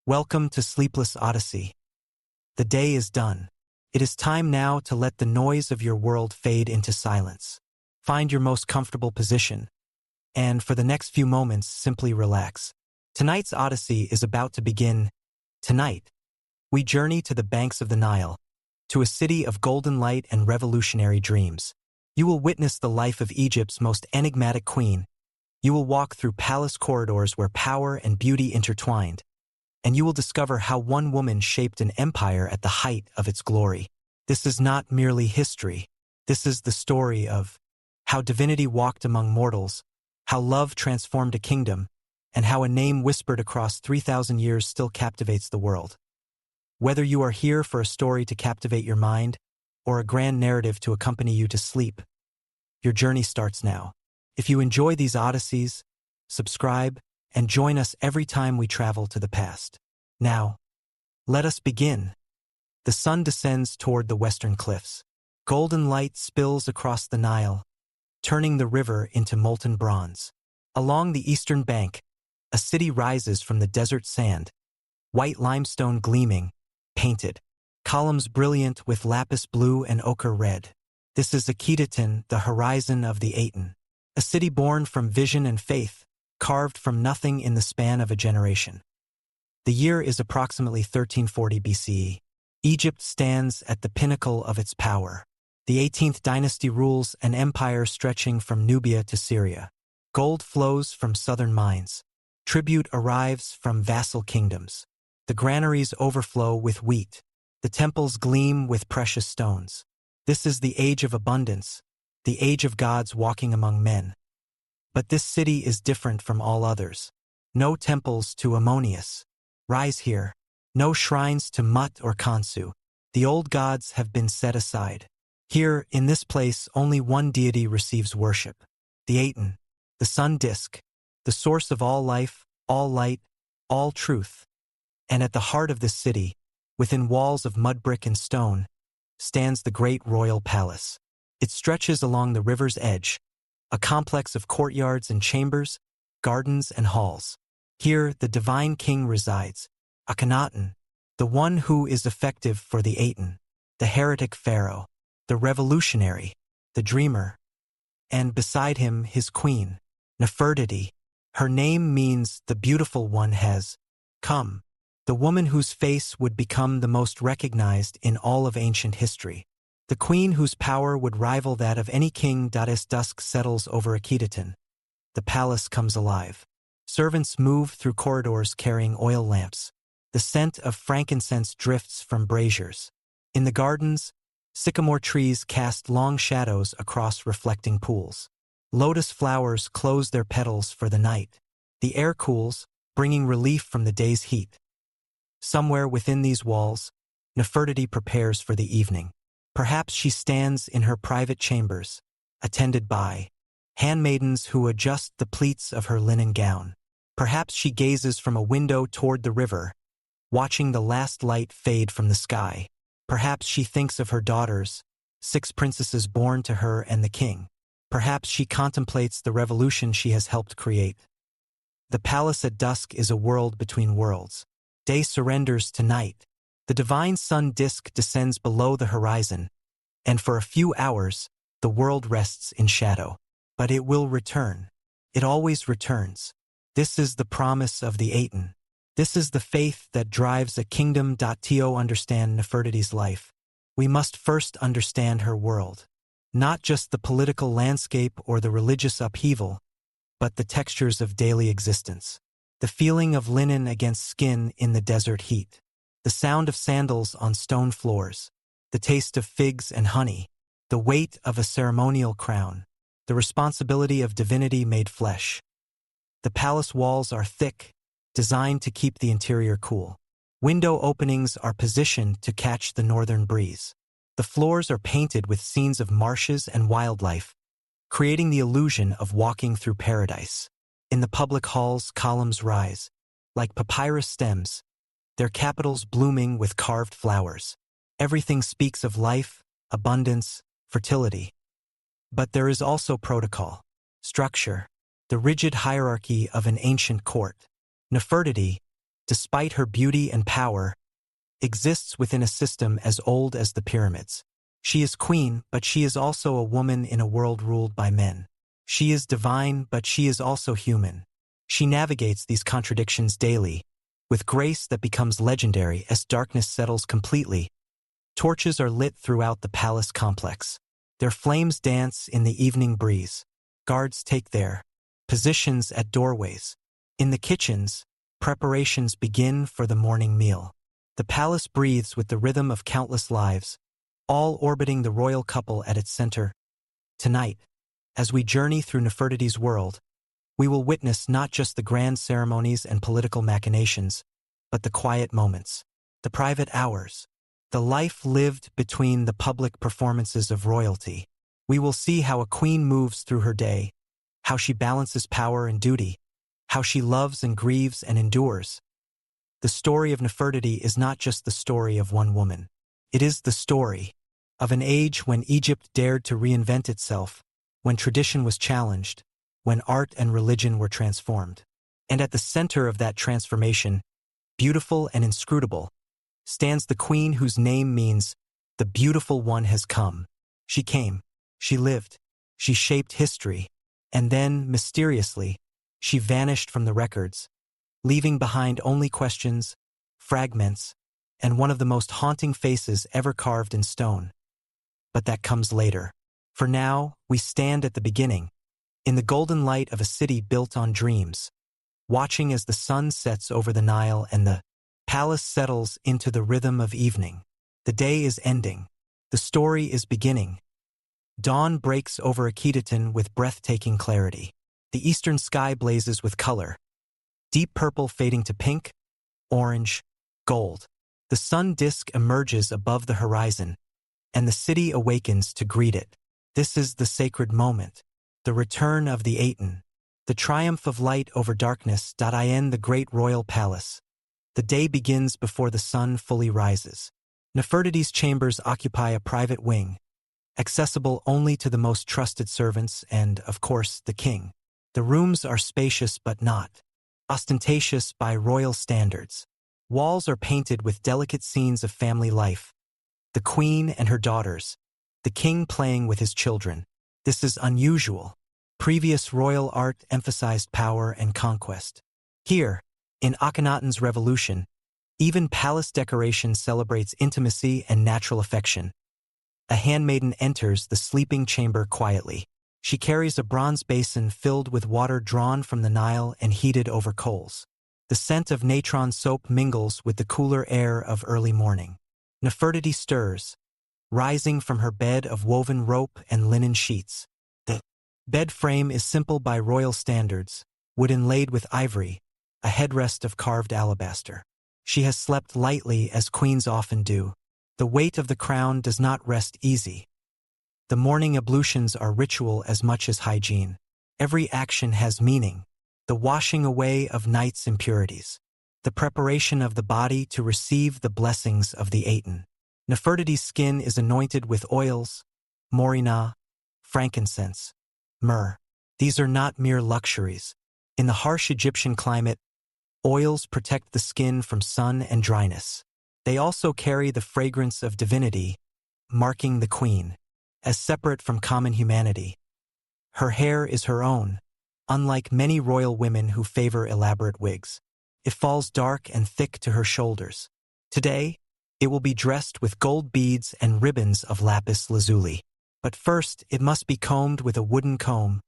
Welcome to Sleepless Odyssey. The day is done. It is time now to let the noise of your world fade into silence. Find your most comfortable position, and for the next few moments, simply relax. Tonight's Odyssey is about to begin. Tonight, we journey to the banks of the Nile, to a city of golden light and revolutionary dreams. You will witness the life of Egypt's most enigmatic queen. You will walk through palace corridors where power and beauty intertwined, and you will discover how one woman shaped an empire at the height of its glory. This is not merely history. This is the story of how divinity walked among mortals, how love transformed a kingdom, and how a name whispered across 3,000 years still captivates the world. Whether you are here for a story to captivate your mind or a grand narrative to accompany you to sleep, your journey starts now. If you enjoy these odysseys, subscribe and join us every time we travel to the past. Now, let us begin. The sun descends toward the western cliffs. Golden light spills across the Nile, turning the river into molten bronze. Along the eastern bank, a city rises from the desert sand, white limestone gleaming, painted, columns brilliant with lapis blue and ochre red. This is Akhetaten, the horizon of the Aten, a city born from vision and faith, carved from nothing in the span of a generation. The year is approximately 1340 BCE. Egypt stands at the pinnacle of its power. The 18th dynasty rules an empire stretching from Nubia to Syria. Gold flows from southern mines. Tribute arrives from vassal kingdoms. The granaries overflow with wheat. The temples gleam with precious stones. This is the age of abundance, the age of gods walking among men. But this city is different from all others. No temples to Ammonius rise here. No shrines to Mut or Khonsu. The old gods have been set aside. Here, in this place, only one deity receives worship: the Aten, the sun disk, the source of all life, all light, all truth. And at the heart of this city, within walls of mud brick and stone, stands the great royal palace. It stretches along the river's edge, a complex of courtyards and chambers, gardens and halls. Here, the divine king resides, Akhenaten, the one who is effective for the Aten, the heretic pharaoh, the revolutionary, the dreamer, and beside him his queen, Nefertiti. Her name means the beautiful one has come, the woman whose face would become the most recognized in all of ancient history. The queen whose power would rival that of any king. As dusk settles over Akhetaten, the palace comes alive. Servants move through corridors carrying oil lamps. The scent of frankincense drifts from braziers. In the gardens, sycamore trees cast long shadows across reflecting pools. Lotus flowers close their petals for the night. The air cools, bringing relief from the day's heat. Somewhere within these walls, Nefertiti prepares for the evening. Perhaps she stands in her private chambers, attended by handmaidens who adjust the pleats of her linen gown. Perhaps she gazes from a window toward the river, watching the last light fade from the sky. Perhaps she thinks of her daughters, 6 princesses born to her and the king. Perhaps she contemplates the revolution she has helped create. The palace at dusk is a world between worlds. Day surrenders to night. The divine sun disk descends below the horizon, and for a few hours, the world rests in shadow. But it will return. It always returns. This is the promise of the Aten. This is the faith that drives a kingdom. To understand Nefertiti's life, we must first understand her world. Not just the political landscape or the religious upheaval, but the textures of daily existence. The feeling of linen against skin in the desert heat. The sound of sandals on stone floors, the taste of figs and honey, the weight of a ceremonial crown, the responsibility of divinity made flesh. The palace walls are thick, designed to keep the interior cool. Window openings are positioned to catch the northern breeze. The floors are painted with scenes of marshes and wildlife, creating the illusion of walking through paradise. In the public halls, columns rise, like papyrus stems, their capitals blooming with carved flowers. Everything speaks of life, abundance, fertility. But there is also protocol, structure, the rigid hierarchy of an ancient court. Nefertiti, despite her beauty and power, exists within a system as old as the pyramids. She is queen, but she is also a woman in a world ruled by men. She is divine, but she is also human. She navigates these contradictions daily, with grace that becomes legendary as darkness settles completely. Torches are lit throughout the palace complex. Their flames dance in the evening breeze. Guards take their positions at doorways. In the kitchens, preparations begin for the morning meal. The palace breathes with the rhythm of countless lives, all orbiting the royal couple at its center. Tonight, as we journey through Nefertiti's world, we will witness not just the grand ceremonies and political machinations, but the quiet moments, the private hours, the life lived between the public performances of royalty. We will see how a queen moves through her day, how she balances power and duty, how she loves and grieves and endures. The story of Nefertiti is not just the story of one woman. It is the story of an age when Egypt dared to reinvent itself, when tradition was challenged, when art and religion were transformed. And at the center of that transformation, beautiful and inscrutable, stands the queen whose name means, "The beautiful one has come." She came, she lived, she shaped history, and then, mysteriously, she vanished from the records, leaving behind only questions, fragments, and one of the most haunting faces ever carved in stone. But that comes later. For now, we stand at the beginning, in the golden light of a city built on dreams, watching as the sun sets over the Nile and the palace settles into the rhythm of evening. The day is ending. The story is beginning. Dawn breaks over Akhetaten with breathtaking clarity. The eastern sky blazes with color, deep purple fading to pink, orange, gold. The sun disk emerges above the horizon, and the city awakens to greet it. This is the sacred moment, the return of the Aten, the triumph of light over darkness. In the great royal palace, the day begins before the sun fully rises. Nefertiti's chambers occupy a private wing, accessible only to the most trusted servants and, of course, the king. The rooms are spacious but not ostentatious by royal standards. Walls are painted with delicate scenes of family life, the queen and her daughters, the king playing with his children. This is unusual. Previous royal art emphasized power and conquest. Here, in Akhenaten's revolution, even palace decoration celebrates intimacy and natural affection. A handmaiden enters the sleeping chamber quietly. She carries a bronze basin filled with water drawn from the Nile and heated over coals. The scent of natron soap mingles with the cooler air of early morning. Nefertiti stirs, rising from her bed of woven rope and linen sheets. The bed frame is simple by royal standards, wood inlaid with ivory, a headrest of carved alabaster. She has slept lightly as queens often do. The weight of the crown does not rest easy. The morning ablutions are ritual as much as hygiene. Every action has meaning. The washing away of night's impurities. The preparation of the body to receive the blessings of the Aten. Nefertiti's skin is anointed with oils, morina, frankincense, myrrh. These are not mere luxuries. In the harsh Egyptian climate, oils protect the skin from sun and dryness. They also carry the fragrance of divinity, marking the queen as separate from common humanity. Her hair is her own, unlike many royal women who favor elaborate wigs. It falls dark and thick to her shoulders. Today, it will be dressed with gold beads and ribbons of lapis lazuli. But first, it must be combed with a wooden comb,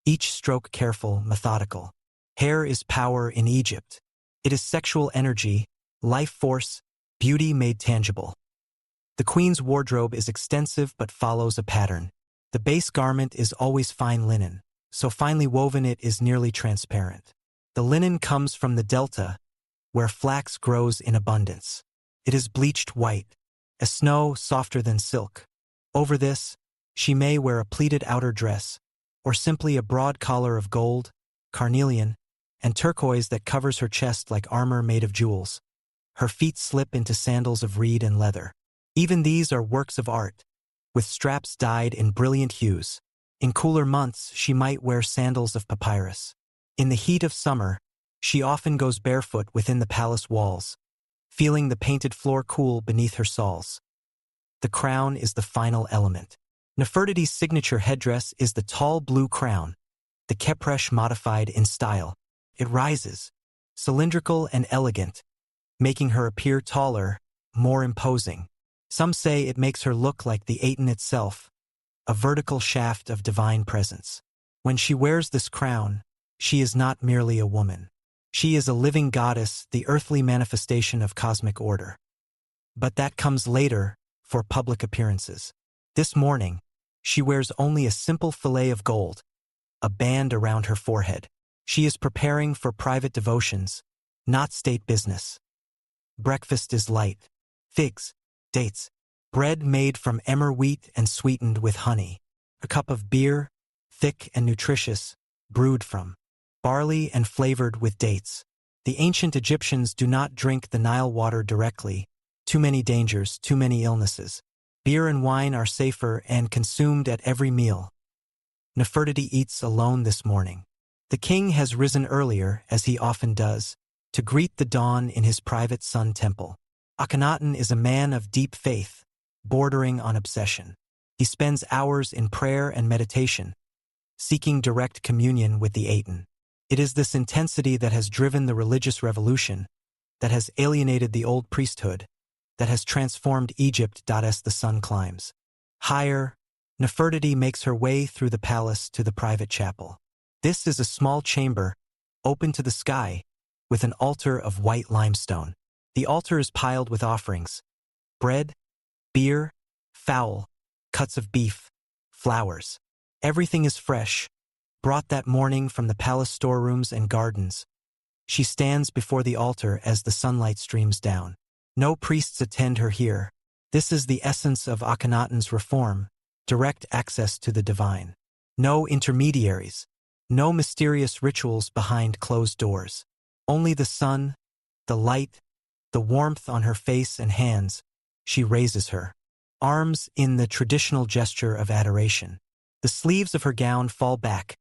each stroke careful, methodical. Hair is power in Egypt. It is sexual energy, life force, beauty made tangible. The queen's wardrobe is extensive but follows a pattern. The base garment is always fine linen, so finely woven it is nearly transparent. The linen comes from the delta, where flax grows in abundance. It is bleached white, as snow softer than silk. Over this, she may wear a pleated outer dress, or simply a broad collar of gold, carnelian, and turquoise that covers her chest like armor made of jewels. Her feet slip into sandals of reed and leather. Even these are works of art, with straps dyed in brilliant hues. In cooler months, she might wear sandals of papyrus. In the heat of summer, She often goes barefoot within the palace walls, feeling the painted floor cool beneath her soles. The crown is the final element. Nefertiti's signature headdress is the tall blue crown, the kepresh modified in style. It rises, cylindrical and elegant, making her appear taller, more imposing. Some say it makes her look like the Aten itself, a vertical shaft of divine presence. When she wears this crown, she is not merely a woman. She is a living goddess, the earthly manifestation of cosmic order. But that comes later, for public appearances. This morning, she wears only a simple fillet of gold, a band around her forehead. She is preparing for private devotions, not state business. Breakfast is light. Figs, dates, bread made from emmer wheat and sweetened with honey. A cup of beer, thick and nutritious, brewed from barley and flavored with dates. The ancient Egyptians do not drink the Nile water directly. Too many dangers, too many illnesses. Beer and wine are safer and consumed at every meal. Nefertiti eats alone this morning. The king has risen earlier, as he often does, to greet the dawn in his private sun temple. Akhenaten is a man of deep faith, bordering on obsession. He spends hours in prayer and meditation, seeking direct communion with the Aten. It is this intensity that has driven the religious revolution, that has alienated the old priesthood, that has transformed Egypt. As the sun climbs higher, Nefertiti makes her way through the palace to the private chapel. This is a small chamber, open to the sky, with an altar of white limestone. The altar is piled with offerings: bread, beer, fowl, cuts of beef, flowers. Everything is fresh, brought that morning from the palace storerooms and gardens. She stands before the altar as the sunlight streams down. No priests attend her here. This is the essence of Akhenaten's reform, direct access to the divine. No intermediaries, no mysterious rituals behind closed doors. Only the sun, the light, the warmth on her face and hands. She raises her arms in the traditional gesture of adoration. The sleeves of her gown fall back,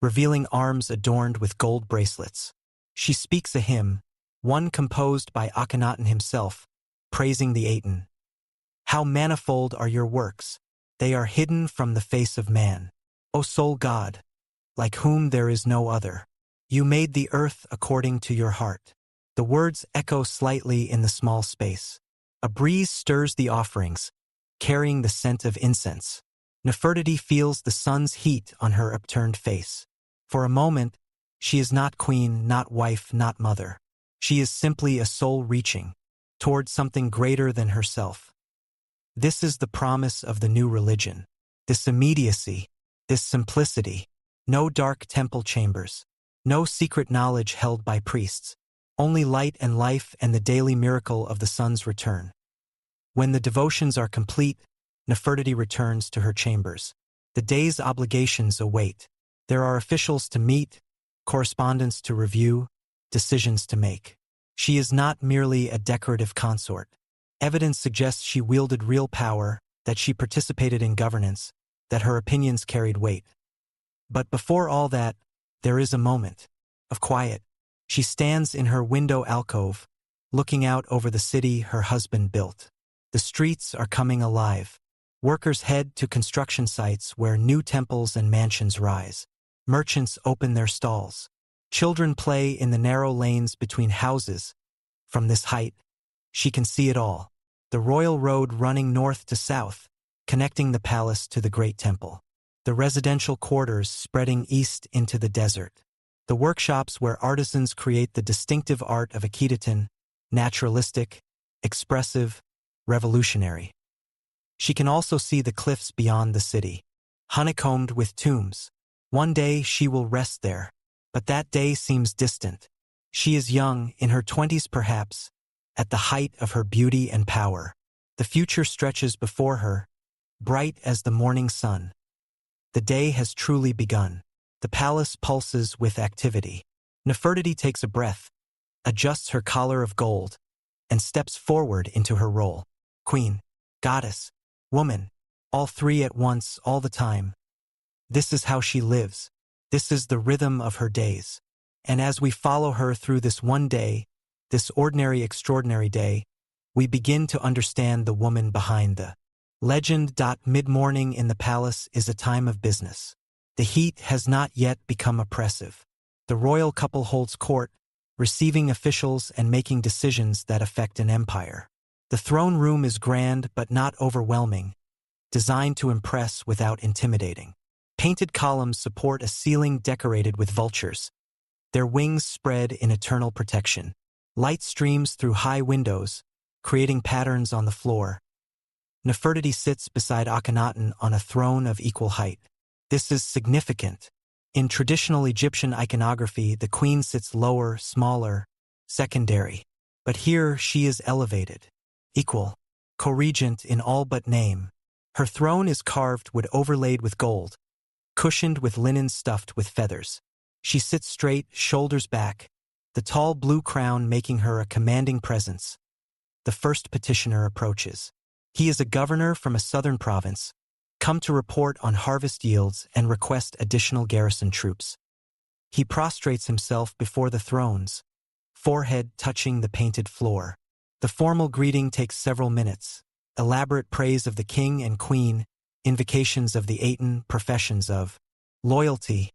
revealing arms adorned with gold bracelets. She speaks a hymn, one composed by Akhenaten himself, praising the Aten. How manifold are your works! They are hidden from the face of man. O sole God, like whom there is no other. You made the earth according to your heart. The words echo slightly in the small space. A breeze stirs the offerings, carrying the scent of incense. Nefertiti feels the sun's heat on her upturned face. For a moment, she is not queen, not wife, not mother. She is simply a soul reaching toward something greater than herself. This is the promise of the new religion. This immediacy, this simplicity. No dark temple chambers. No secret knowledge held by priests. Only light and life and the daily miracle of the sun's return. When the devotions are complete, Nefertiti returns to her chambers. The day's obligations await. There are officials to meet, correspondence to review, decisions to make. She is not merely a decorative consort. Evidence suggests she wielded real power, that she participated in governance, that her opinions carried weight. But before all that, there is a moment of quiet. She stands in her window alcove, looking out over the city her husband built. The streets are coming alive. Workers head to construction sites where new temples and mansions rise. Merchants open their stalls. Children play in the narrow lanes between houses. From this height, she can see it all. The royal road running north to south, connecting the palace to the great temple. The residential quarters spreading east into the desert. The workshops where artisans create the distinctive art of Akhetaten, naturalistic, expressive, revolutionary. She can also see the cliffs beyond the city, honeycombed with tombs. One day she will rest there, but that day seems distant. She is young, in her 20s perhaps, at the height of her beauty and power. The future stretches before her, bright as the morning sun. The day has truly begun. The palace pulses with activity. Nefertiti takes a breath, adjusts her collar of gold, and steps forward into her role. Queen, goddess, woman, all three at once, all the time. This is how she lives. This is the rhythm of her days. And as we follow her through this one day, this ordinary, extraordinary day, we begin to understand the woman behind the legend. Mid-morning in the palace is a time of business. The heat has not yet become oppressive. The royal couple holds court, receiving officials and making decisions that affect an empire. The throne room is grand but not overwhelming, designed to impress without intimidating. Painted columns support a ceiling decorated with vultures, their wings spread in eternal protection. Light streams through high windows, creating patterns on the floor. Nefertiti sits beside Akhenaten on a throne of equal height. This is significant. In traditional Egyptian iconography, the queen sits lower, smaller, secondary. But here she is elevated, equal, co-regent in all but name. Her throne is carved wood overlaid with gold, cushioned with linen stuffed with feathers. She sits straight, shoulders back, the tall blue crown making her a commanding presence. The first petitioner approaches. He is a governor from a southern province, come to report on harvest yields and request additional garrison troops. He prostrates himself before the thrones, forehead touching the painted floor. The formal greeting takes several minutes. Elaborate praise of the king and queen, invocations of the Aten, professions of loyalty.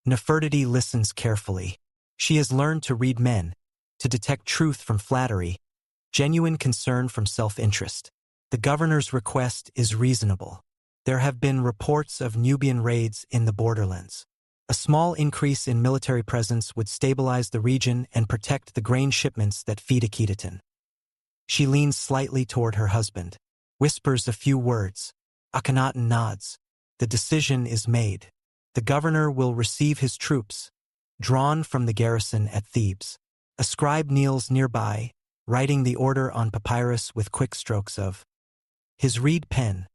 Nefertiti listens carefully. She has learned to read men, to detect truth from flattery, genuine concern from self-interest. The governor's request is reasonable. There have been reports of Nubian raids in the borderlands. A small increase in military presence would stabilize the region and protect the grain shipments that feed Akhetaten. She leans slightly toward her husband, whispers a few words. Akhenaten nods. The decision is made. The governor will receive his troops, drawn from the garrison at Thebes. A scribe kneels nearby, writing the order on papyrus with quick strokes of his reed pen.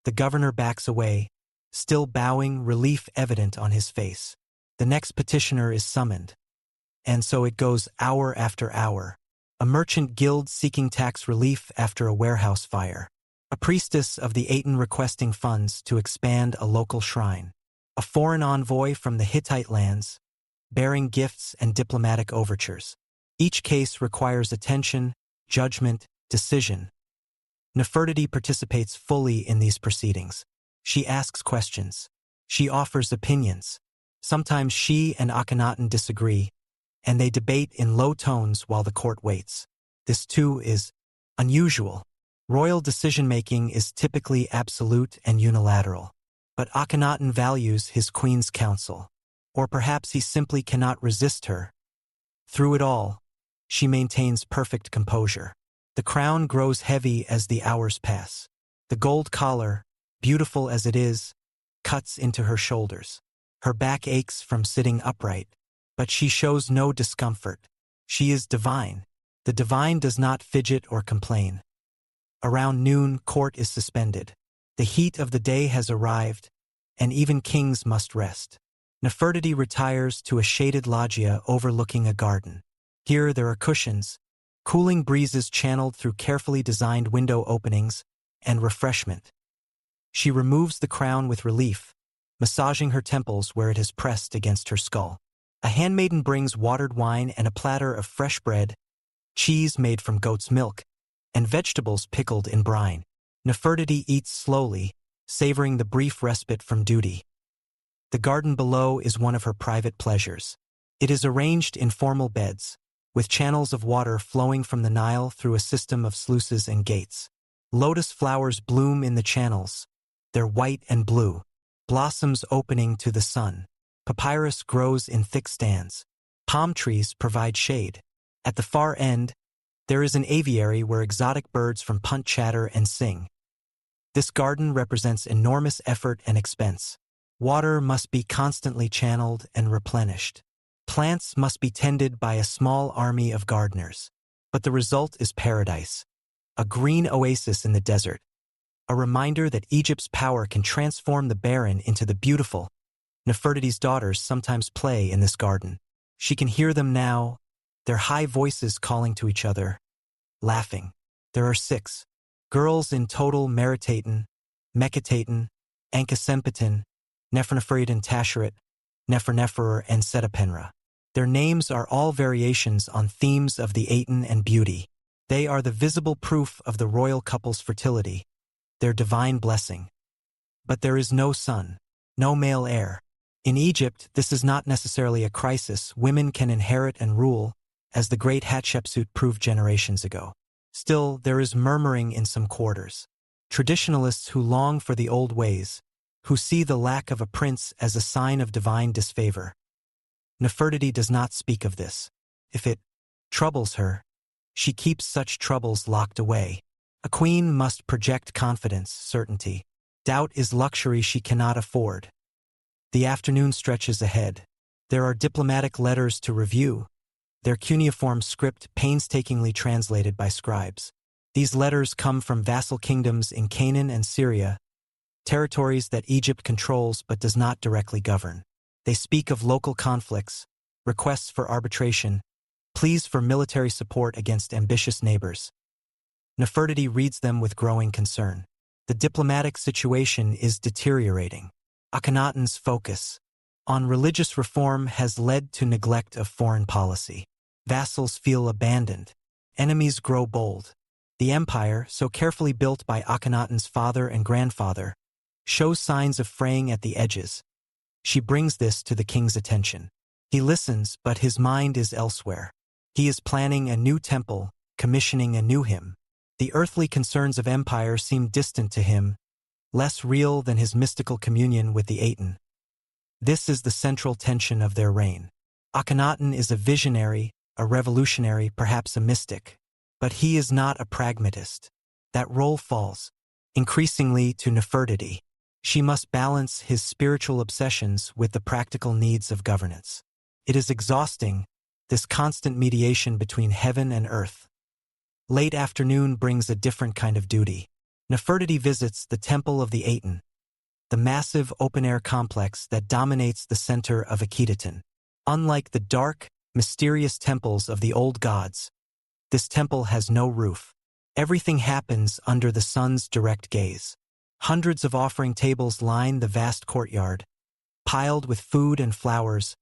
The governor backs away, still bowing, relief evident on his face. The next petitioner is summoned. And so it goes hour after hour. A merchant guild seeking tax relief after a warehouse fire. A priestess of the Aten requesting funds to expand a local shrine. A foreign envoy from the Hittite lands, bearing gifts and diplomatic overtures. Each case requires attention, judgment, decision. Nefertiti participates fully in these proceedings. She asks questions. She offers opinions. Sometimes she and Akhenaten disagree, and they debate in low tones while the court waits. This too is unusual. Royal decision-making is typically absolute and unilateral. But Akhenaten values his queen's counsel. Or perhaps he simply cannot resist her. Through it all, she maintains perfect composure. The crown grows heavy as the hours pass. The gold collar, beautiful as it is, cuts into her shoulders. Her back aches from sitting upright, but she shows no discomfort. She is divine. The divine does not fidget or complain. Around noon, court is suspended. The heat of the day has arrived, and even kings must rest. Nefertiti retires to a shaded loggia overlooking a garden. Here there are cushions, cooling breezes channeled through carefully designed window openings, and refreshment. She removes the crown with relief, massaging her temples where it has pressed against her skull. A handmaiden brings watered wine and a platter of fresh bread, cheese made from goat's milk, and vegetables pickled in brine. Nefertiti eats slowly, savoring the brief respite from duty. The garden below is one of her private pleasures. It is arranged in formal beds, with channels of water flowing from the Nile through a system of sluices and gates. Lotus flowers bloom in the channels, their white and blue, blossoms opening to the sun. Papyrus grows in thick stands. Palm trees provide shade. At the far end, there is an aviary where exotic birds from Punt chatter and sing. This garden represents enormous effort and expense. Water must be constantly channeled and replenished. Plants must be tended by a small army of gardeners. But the result is paradise, a green oasis in the desert, a reminder that Egypt's power can transform the barren into the beautiful. Nefertiti's daughters sometimes play in this garden. She can hear them now, their high voices calling to each other, laughing. There are 6 girls in total: Meritaten, Meketaten, Ankhesempeten, Neferneferuiten Tasheret, Neferneferer, and Setapenra. Their names are all variations on themes of the Aten and beauty. They are the visible proof of the royal couple's fertility, their divine blessing. But there is no son, no male heir. In Egypt, this is not necessarily a crisis. Women can inherit and rule, as the great Hatshepsut proved generations ago. Still, there is murmuring in some quarters. Traditionalists who long for the old ways, who see the lack of a prince as a sign of divine disfavor. Nefertiti does not speak of this. If it troubles her, she keeps such troubles locked away. A queen must project confidence, certainty. Doubt is luxury she cannot afford. The afternoon stretches ahead. There are diplomatic letters to review, their cuneiform script painstakingly translated by scribes. These letters come from vassal kingdoms in Canaan and Syria, territories that Egypt controls but does not directly govern. They speak of local conflicts, requests for arbitration, pleas for military support against ambitious neighbors. Nefertiti reads them with growing concern. The diplomatic situation is deteriorating. Akhenaten's focus on religious reform has led to neglect of foreign policy. Vassals feel abandoned. Enemies grow bold. The empire, so carefully built by Akhenaten's father and grandfather, shows signs of fraying at the edges. She brings this to the king's attention. He listens, but his mind is elsewhere. He is planning a new temple, commissioning a new hymn. The earthly concerns of empire seem distant to him, less real than his mystical communion with the Aten. This is the central tension of their reign. Akhenaten is a visionary, a revolutionary, perhaps a mystic. But he is not a pragmatist. That role falls, increasingly, to Nefertiti. She must balance his spiritual obsessions with the practical needs of governance. It is exhausting, this constant mediation between heaven and earth. Late afternoon brings a different kind of duty. Nefertiti visits the Temple of the Aten, the massive open-air complex that dominates the center of Akhetaten. Unlike the dark, mysterious temples of the old gods, this temple has no roof. Everything happens under the sun's direct gaze. Hundreds of offering tables line the vast courtyard, piled with food and flowers.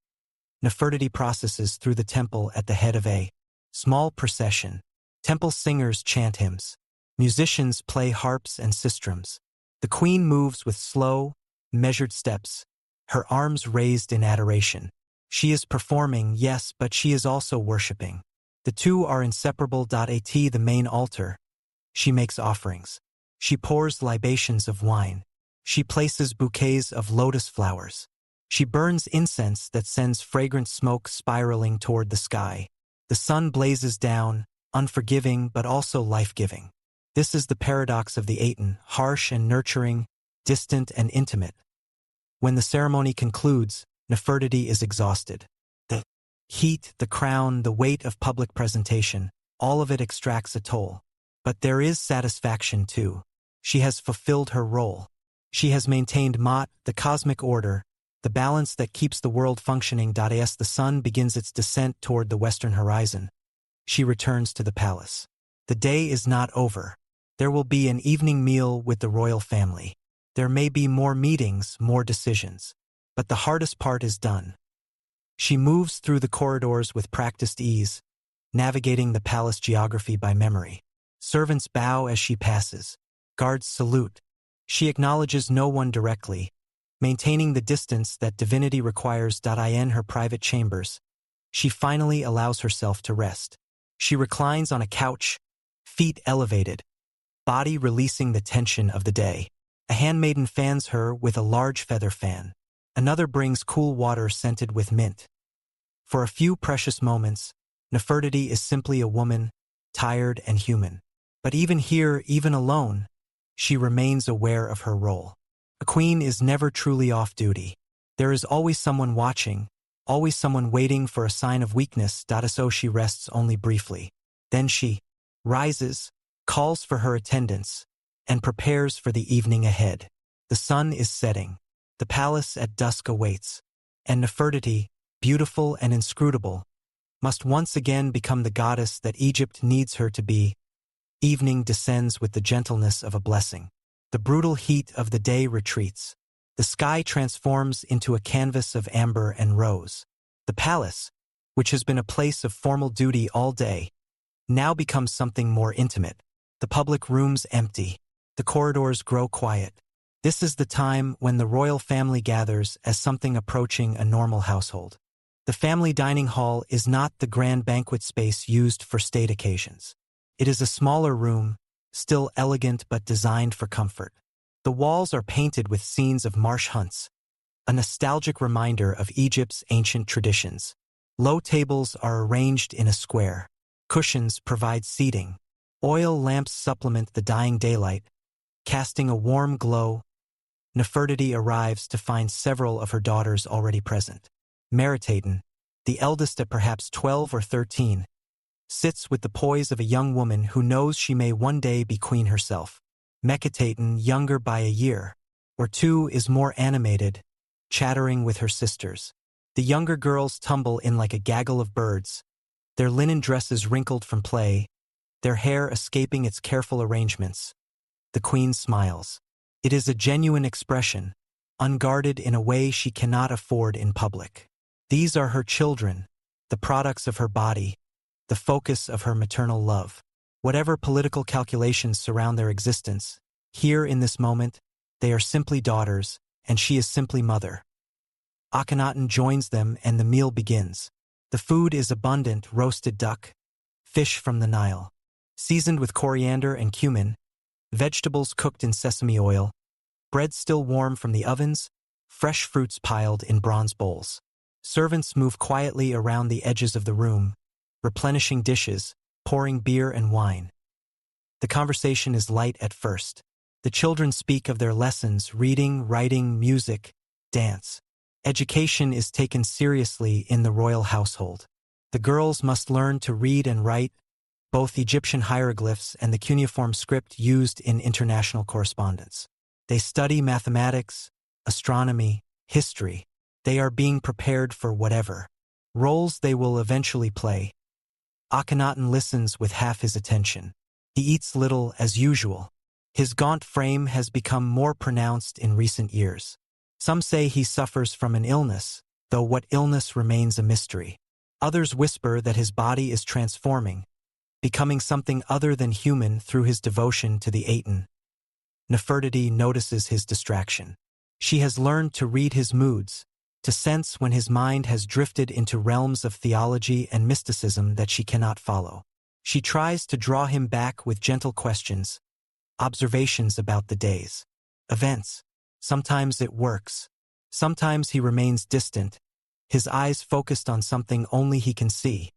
Nefertiti processes through the temple at the head of a small procession. Temple singers chant hymns. Musicians play harps and sistrums. The queen moves with slow, measured steps, her arms raised in adoration. She is performing, yes, but she is also worshipping. The two are inseparable. At the main altar, she makes offerings. She pours libations of wine. She places bouquets of lotus flowers. She burns incense that sends fragrant smoke spiraling toward the sky. The sun blazes down, unforgiving but also life-giving. This is the paradox of the Aten, harsh and nurturing, distant and intimate. When the ceremony concludes, Nefertiti is exhausted. The heat, the crown, the weight of public presentation, all of it extracts a toll. But there is satisfaction too. She has fulfilled her role. She has maintained Ma'at, the cosmic order, the balance that keeps the world functioning. As the sun begins its descent toward the western horizon, she returns to the palace. The day is not over. There will be an evening meal with the royal family. There may be more meetings, more decisions. But the hardest part is done. She moves through the corridors with practiced ease, navigating the palace geography by memory. Servants bow as she passes. Guards salute. She acknowledges no one directly, maintaining the distance that divinity requires. In her private chambers, she finally allows herself to rest. She reclines on a couch, feet elevated, body releasing the tension of the day. A handmaiden fans her with a large feather fan. Another brings cool water scented with mint. For a few precious moments, Nefertiti is simply a woman, tired and human. But even here, even alone, she remains aware of her role. A queen is never truly off duty. There is always someone watching, always someone waiting for a sign of weakness. So she rests only briefly. Then she rises, calls for her attendants, and prepares for the evening ahead. The sun is setting. The palace at dusk awaits. And Nefertiti, beautiful and inscrutable, must once again become the goddess that Egypt needs her to be. Evening descends with the gentleness of a blessing. The brutal heat of the day retreats. The sky transforms into a canvas of amber and rose. The palace, which has been a place of formal duty all day, now becomes something more intimate. The public rooms empty. The corridors grow quiet. This is the time when the royal family gathers as something approaching a normal household. The family dining hall is not the grand banquet space used for state occasions. It is a smaller room, still elegant but designed for comfort. The walls are painted with scenes of marsh hunts, a nostalgic reminder of Egypt's ancient traditions. Low tables are arranged in a square. Cushions provide seating. Oil lamps supplement the dying daylight, casting a warm glow. Nefertiti arrives to find several of her daughters already present. Akhetaten, the eldest at perhaps 12 or 13, sits with the poise of a young woman who knows she may one day be queen herself. Akhetaten, younger by a year or two, is more animated, chattering with her sisters. The younger girls tumble in like a gaggle of birds, their linen dresses wrinkled from play, their hair escaping its careful arrangements. The queen smiles. It is a genuine expression, unguarded in a way she cannot afford in public. These are her children, the products of her body, the focus of her maternal love. Whatever political calculations surround their existence, here in this moment, they are simply daughters, and she is simply mother. Akhenaten joins them and the meal begins. The food is abundant: roasted duck, fish from the Nile, seasoned with coriander and cumin, vegetables cooked in sesame oil, bread still warm from the ovens, fresh fruits piled in bronze bowls. Servants move quietly around the edges of the room, replenishing dishes, pouring beer and wine. The conversation is light at first. The children speak of their lessons: reading, writing, music, dance. Education is taken seriously in the royal household. The girls must learn to read and write, both Egyptian hieroglyphs and the cuneiform script used in international correspondence. They study mathematics, astronomy, history. They are being prepared for whatever roles they will eventually play. Akhenaten listens with half his attention. He eats little as usual. His gaunt frame has become more pronounced in recent years. Some say he suffers from an illness, though what illness remains a mystery. Others whisper that his body is transforming, becoming something other than human through his devotion to the Aten. Nefertiti notices his distraction. She has learned to read his moods, to sense when his mind has drifted into realms of theology and mysticism that she cannot follow. She tries to draw him back with gentle questions, observations about the day's events. Sometimes it works. Sometimes he remains distant, his eyes focused on something only he can see.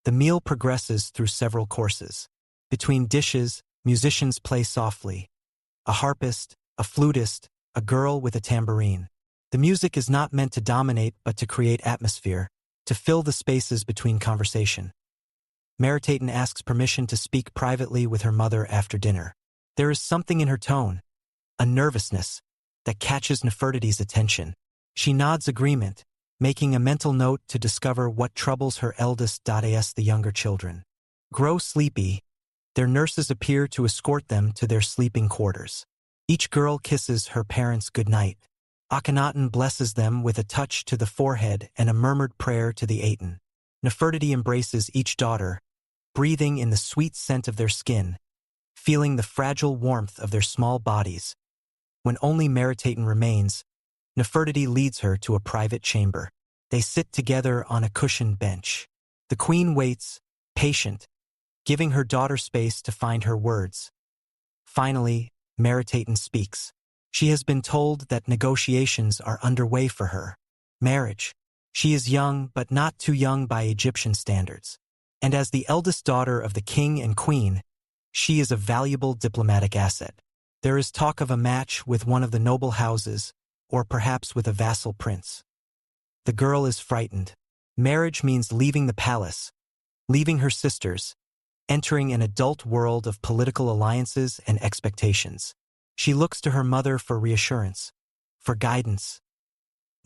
The meal progresses through several courses. Between dishes, musicians play softly. A harpist, a flutist, a girl with a tambourine. The music is not meant to dominate but to create atmosphere, to fill the spaces between conversation. Akhetaten asks permission to speak privately with her mother after dinner. There is something in her tone, a nervousness, that catches Nefertiti's attention. She nods agreement, making a mental note to discover what troubles her eldest daughters, the younger children. Grow sleepy, their nurses appear to escort them to their sleeping quarters. Each girl kisses her parents goodnight. Akhenaten blesses them with a touch to the forehead and a murmured prayer to the Aten. Nefertiti embraces each daughter, breathing in the sweet scent of their skin, feeling the fragile warmth of their small bodies. When only Akhetaten remains, Nefertiti leads her to a private chamber. They sit together on a cushioned bench. The queen waits, patient, giving her daughter space to find her words. Finally, Akhetaten speaks. She has been told that negotiations are underway for her marriage. She is young, but not too young by Egyptian standards. And as the eldest daughter of the king and queen, she is a valuable diplomatic asset. There is talk of a match with one of the noble houses, or perhaps with a vassal prince. The girl is frightened. Marriage means leaving the palace, leaving her sisters, entering an adult world of political alliances and expectations. She looks to her mother for reassurance, for guidance.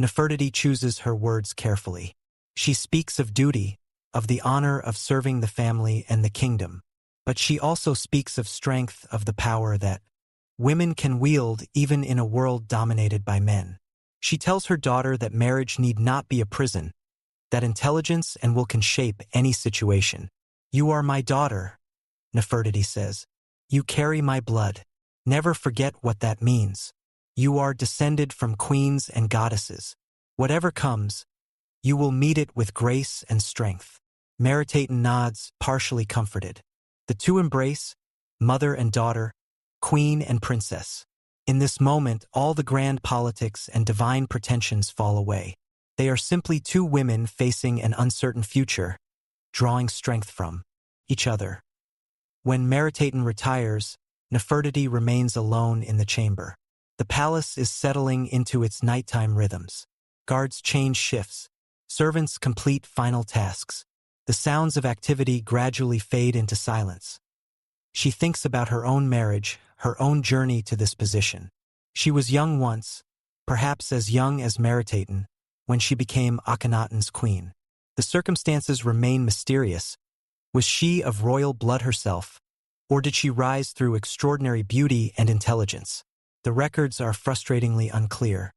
Nefertiti chooses her words carefully. She speaks of duty, of the honor of serving the family and the kingdom, but she also speaks of strength, of the power that women can wield even in a world dominated by men. She tells her daughter that marriage need not be a prison, that intelligence and will can shape any situation. "You are my daughter," Nefertiti says. "You carry my blood. Never forget what that means. You are descended from queens and goddesses. Whatever comes, you will meet it with grace and strength." Akhetaten nods, partially comforted. The two embrace, mother and daughter, queen and princess. In this moment, all the grand politics and divine pretensions fall away. They are simply two women facing an uncertain future, drawing strength from each other. When Akhetaten retires, Nefertiti remains alone in the chamber. The palace is settling into its nighttime rhythms. Guards change shifts. Servants complete final tasks. The sounds of activity gradually fade into silence. She thinks about her own marriage, her own journey to this position. She was young once, perhaps as young as Akhetaten, when she became Akhenaten's queen. The circumstances remain mysterious. Was she of royal blood herself, or did she rise through extraordinary beauty and intelligence? The records are frustratingly unclear.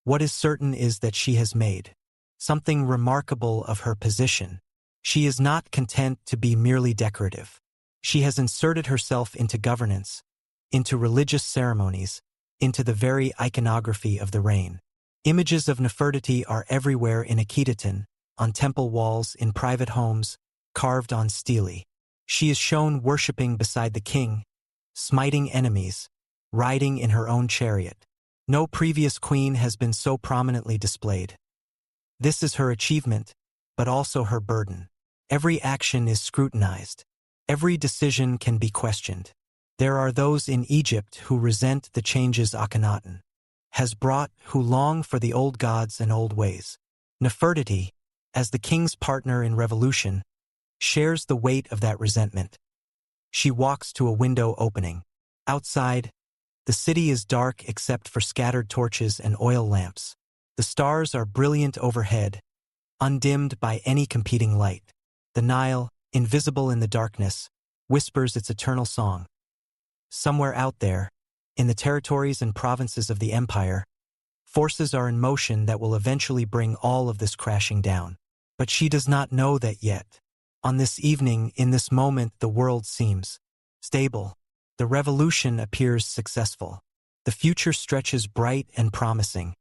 What is certain is that she has made something remarkable of her position. She is not content to be merely decorative. She has inserted herself into governance, into religious ceremonies, into the very iconography of the reign. Images of Nefertiti are everywhere in Akhetaten, on temple walls, in private homes, carved on stele. She is shown worshipping beside the king, smiting enemies, riding in her own chariot. No previous queen has been so prominently displayed. This is her achievement, but also her burden. Every action is scrutinized. Every decision can be questioned. There are those in Egypt who resent the changes Akhenaten has brought, who long for the old gods and old ways. Nefertiti, as the king's partner in revolution, shares the weight of that resentment. She walks to a window opening. Outside, the city is dark except for scattered torches and oil lamps. The stars are brilliant overhead, undimmed by any competing light. The Nile, invisible in the darkness, whispers its eternal song. Somewhere out there, in the territories and provinces of the empire, forces are in motion that will eventually bring all of this crashing down. But she does not know that yet. On this evening, in this moment, the world seems stable. The revolution appears successful. The future stretches bright and promising.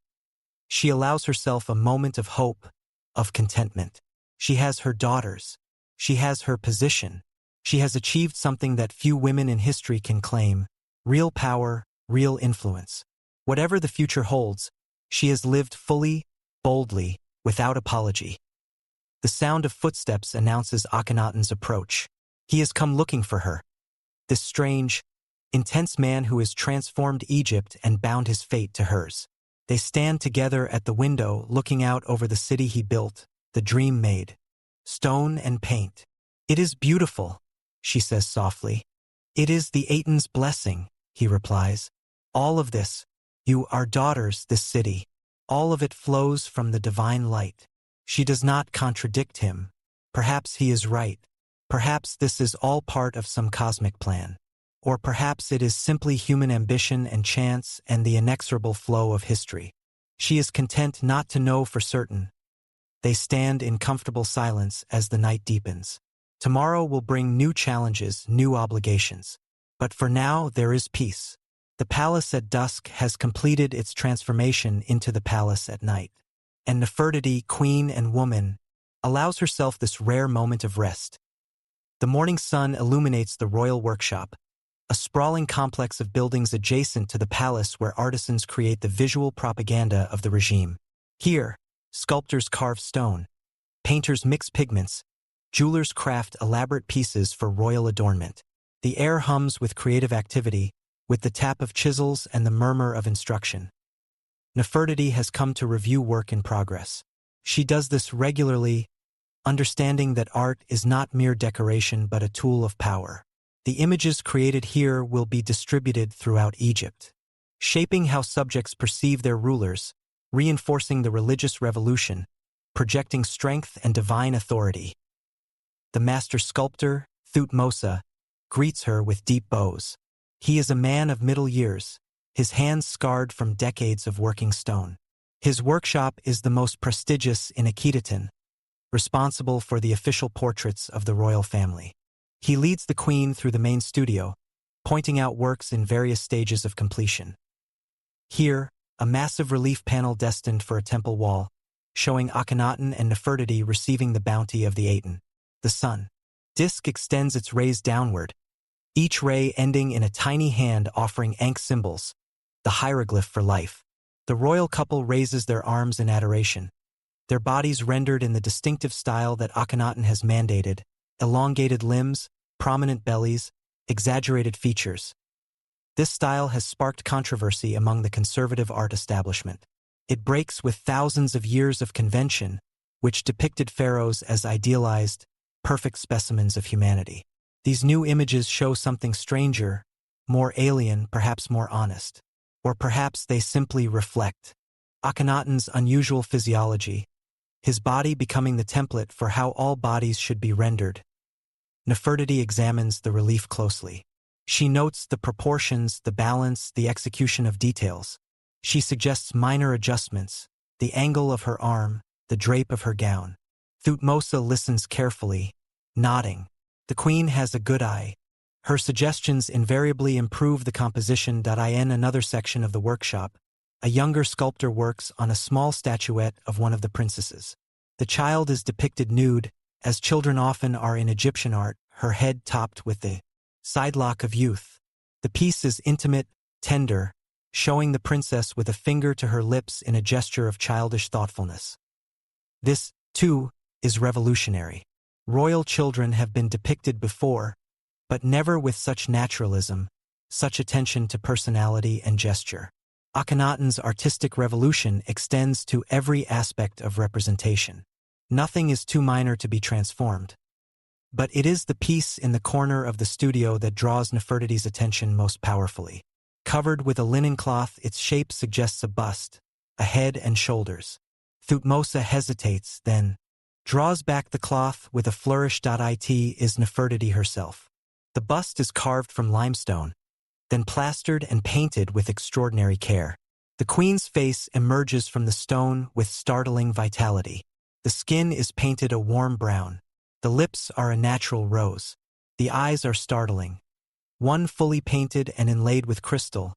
She allows herself a moment of hope, of contentment. She has her daughters. She has her position. She has achieved something that few women in history can claim: real power, real influence. Whatever the future holds, she has lived fully, boldly, without apology. The sound of footsteps announces Akhenaten's approach. He has come looking for her. This strange, intense man who has transformed Egypt and bound his fate to hers. They stand together at the window, looking out over the city he built, the dream made. Stone and paint. "It is beautiful," she says softly. "It is the Aten's blessing," he replies. "All of this, you are daughters, this city. All of it flows from the divine light." She does not contradict him. Perhaps he is right. Perhaps this is all part of some cosmic plan. Or perhaps it is simply human ambition and chance and the inexorable flow of history. She is content not to know for certain. They stand in comfortable silence as the night deepens. Tomorrow will bring new challenges, new obligations. But for now, there is peace. The palace at dusk has completed its transformation into the palace at night. And Nefertiti, queen and woman, allows herself this rare moment of rest. The morning sun illuminates the royal workshop, a sprawling complex of buildings adjacent to the palace where artisans create the visual propaganda of the regime. Here, sculptors carve stone, painters mix pigments, jewelers craft elaborate pieces for royal adornment. The air hums with creative activity, with the tap of chisels and the murmur of instruction. Nefertiti has come to review work in progress. She does this regularly, understanding that art is not mere decoration but a tool of power. The images created here will be distributed throughout Egypt, shaping how subjects perceive their rulers, reinforcing the religious revolution, projecting strength and divine authority. The master sculptor, Thutmose, greets her with deep bows. He is a man of middle years, his hands scarred from decades of working stone. His workshop is the most prestigious in Akhetaten, responsible for the official portraits of the royal family. He leads the queen through the main studio, pointing out works in various stages of completion. Here, a massive relief panel destined for a temple wall, showing Akhenaten and Nefertiti receiving the bounty of the Aten, the sun. Disk extends its rays downward, each ray ending in a tiny hand offering Ankh symbols, the hieroglyph for life. The royal couple raises their arms in adoration, their bodies rendered in the distinctive style that Akhenaten has mandated, elongated limbs, prominent bellies, exaggerated features. This style has sparked controversy among the conservative art establishment. It breaks with thousands of years of convention, which depicted pharaohs as idealized, perfect specimens of humanity. These new images show something stranger, more alien, perhaps more honest. Or perhaps they simply reflect Akhenaten's unusual physiology, his body becoming the template for how all bodies should be rendered. Nefertiti examines the relief closely. She notes the proportions, the balance, the execution of details. She suggests minor adjustments, the angle of her arm, the drape of her gown. Thutmose listens carefully, nodding. The queen has a good eye. Her suggestions invariably improve the composition. In another section of the workshop, a younger sculptor works on a small statuette of one of the princesses. The child is depicted nude, as children often are in Egyptian art, her head topped with the sidelock of youth. The piece is intimate, tender, showing the princess with a finger to her lips in a gesture of childish thoughtfulness. This, too, is revolutionary. Royal children have been depicted before, but never with such naturalism, such attention to personality and gesture. Akhenaten's artistic revolution extends to every aspect of representation. Nothing is too minor to be transformed. But it is the piece in the corner of the studio that draws Nefertiti's attention most powerfully. Covered with a linen cloth, its shape suggests a bust, a head and shoulders. Thutmose hesitates, then draws back the cloth with a flourish. It is Nefertiti herself. The bust is carved from limestone, then plastered and painted with extraordinary care. The queen's face emerges from the stone with startling vitality. The skin is painted a warm brown. The lips are a natural rose. The eyes are startling. One fully painted and inlaid with crystal,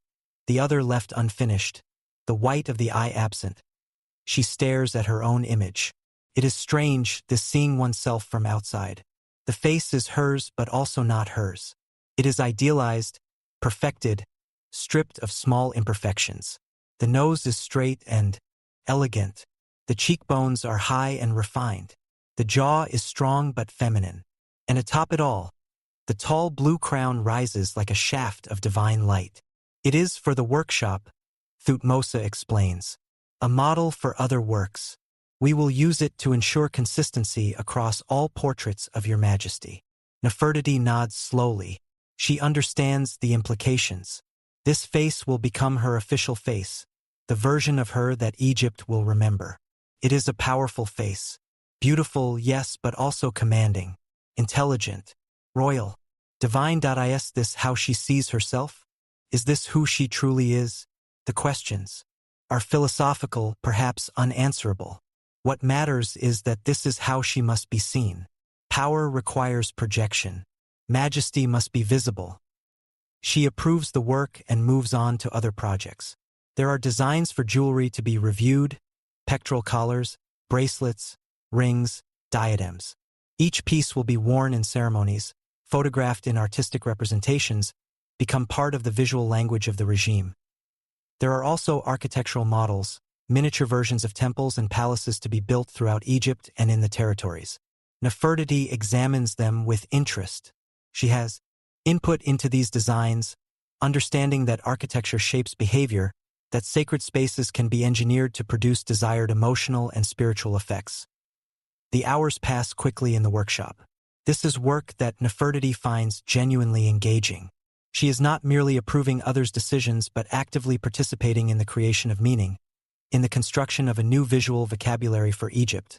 the other left unfinished, the white of the eye absent. She stares at her own image. It is strange, this seeing oneself from outside. The face is hers but also not hers. It is idealized, perfected, stripped of small imperfections. The nose is straight and elegant. The cheekbones are high and refined. The jaw is strong but feminine. And atop it all, the tall blue crown rises like a shaft of divine light. It is for the workshop, Thutmose explains, a model for other works. We will use it to ensure consistency across all portraits of Your Majesty. Nefertiti nods slowly. She understands the implications. This face will become her official face, the version of her that Egypt will remember. It is a powerful face. Beautiful, yes, but also commanding, intelligent, royal, divine. Is this how she sees herself? Is this who she truly is? The questions are philosophical, perhaps unanswerable. What matters is that this is how she must be seen. Power requires projection. Majesty must be visible. She approves the work and moves on to other projects. There are designs for jewelry to be reviewed, pectoral collars, bracelets, rings, diadems. Each piece will be worn in ceremonies, photographed in artistic representations, become part of the visual language of the regime. There are also architectural models, miniature versions of temples and palaces to be built throughout Egypt and in the territories. Nefertiti examines them with interest. She has input into these designs, understanding that architecture shapes behavior, that sacred spaces can be engineered to produce desired emotional and spiritual effects. The hours pass quickly in the workshop. This is work that Nefertiti finds genuinely engaging. She is not merely approving others' decisions but actively participating in the creation of meaning, in the construction of a new visual vocabulary for Egypt.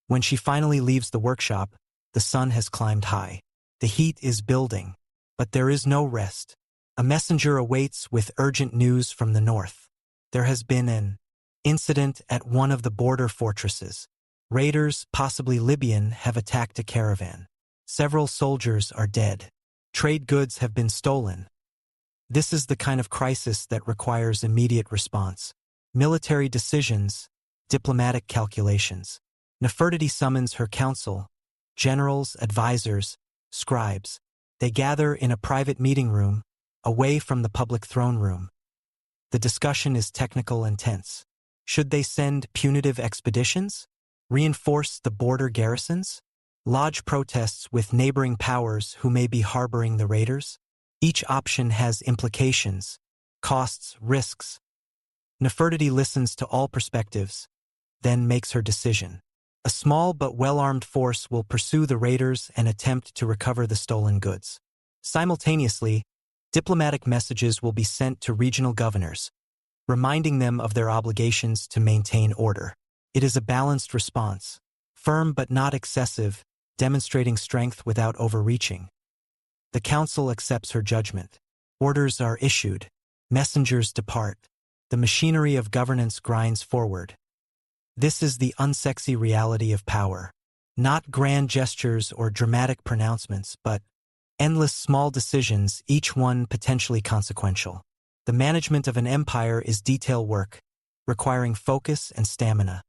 When she finally leaves the workshop, the sun has climbed high. The heat is building, but there is no rest. A messenger awaits with urgent news from the north. There has been an incident at one of the border fortresses. Raiders, possibly Libyan, have attacked a caravan. Several soldiers are dead. Trade goods have been stolen. This is the kind of crisis that requires immediate response. Military decisions, diplomatic calculations. Nefertiti summons her council, generals, advisors, scribes. They gather in a private meeting room, away from the public throne room. The discussion is technical and tense. Should they send punitive expeditions? Reinforce the border garrisons? Lodge protests with neighboring powers who may be harboring the raiders? Each option has implications, costs, risks. Nefertiti listens to all perspectives, then makes her decision. A small but well-armed force will pursue the raiders and attempt to recover the stolen goods. Simultaneously, diplomatic messages will be sent to regional governors, reminding them of their obligations to maintain order. It is a balanced response, firm but not excessive, demonstrating strength without overreaching. The council accepts her judgment. Orders are issued. Messengers depart. The machinery of governance grinds forward. This is the unsexy reality of power. Not grand gestures or dramatic pronouncements, but endless small decisions, each one potentially consequential. The management of an empire is detail work, requiring focus and stamina.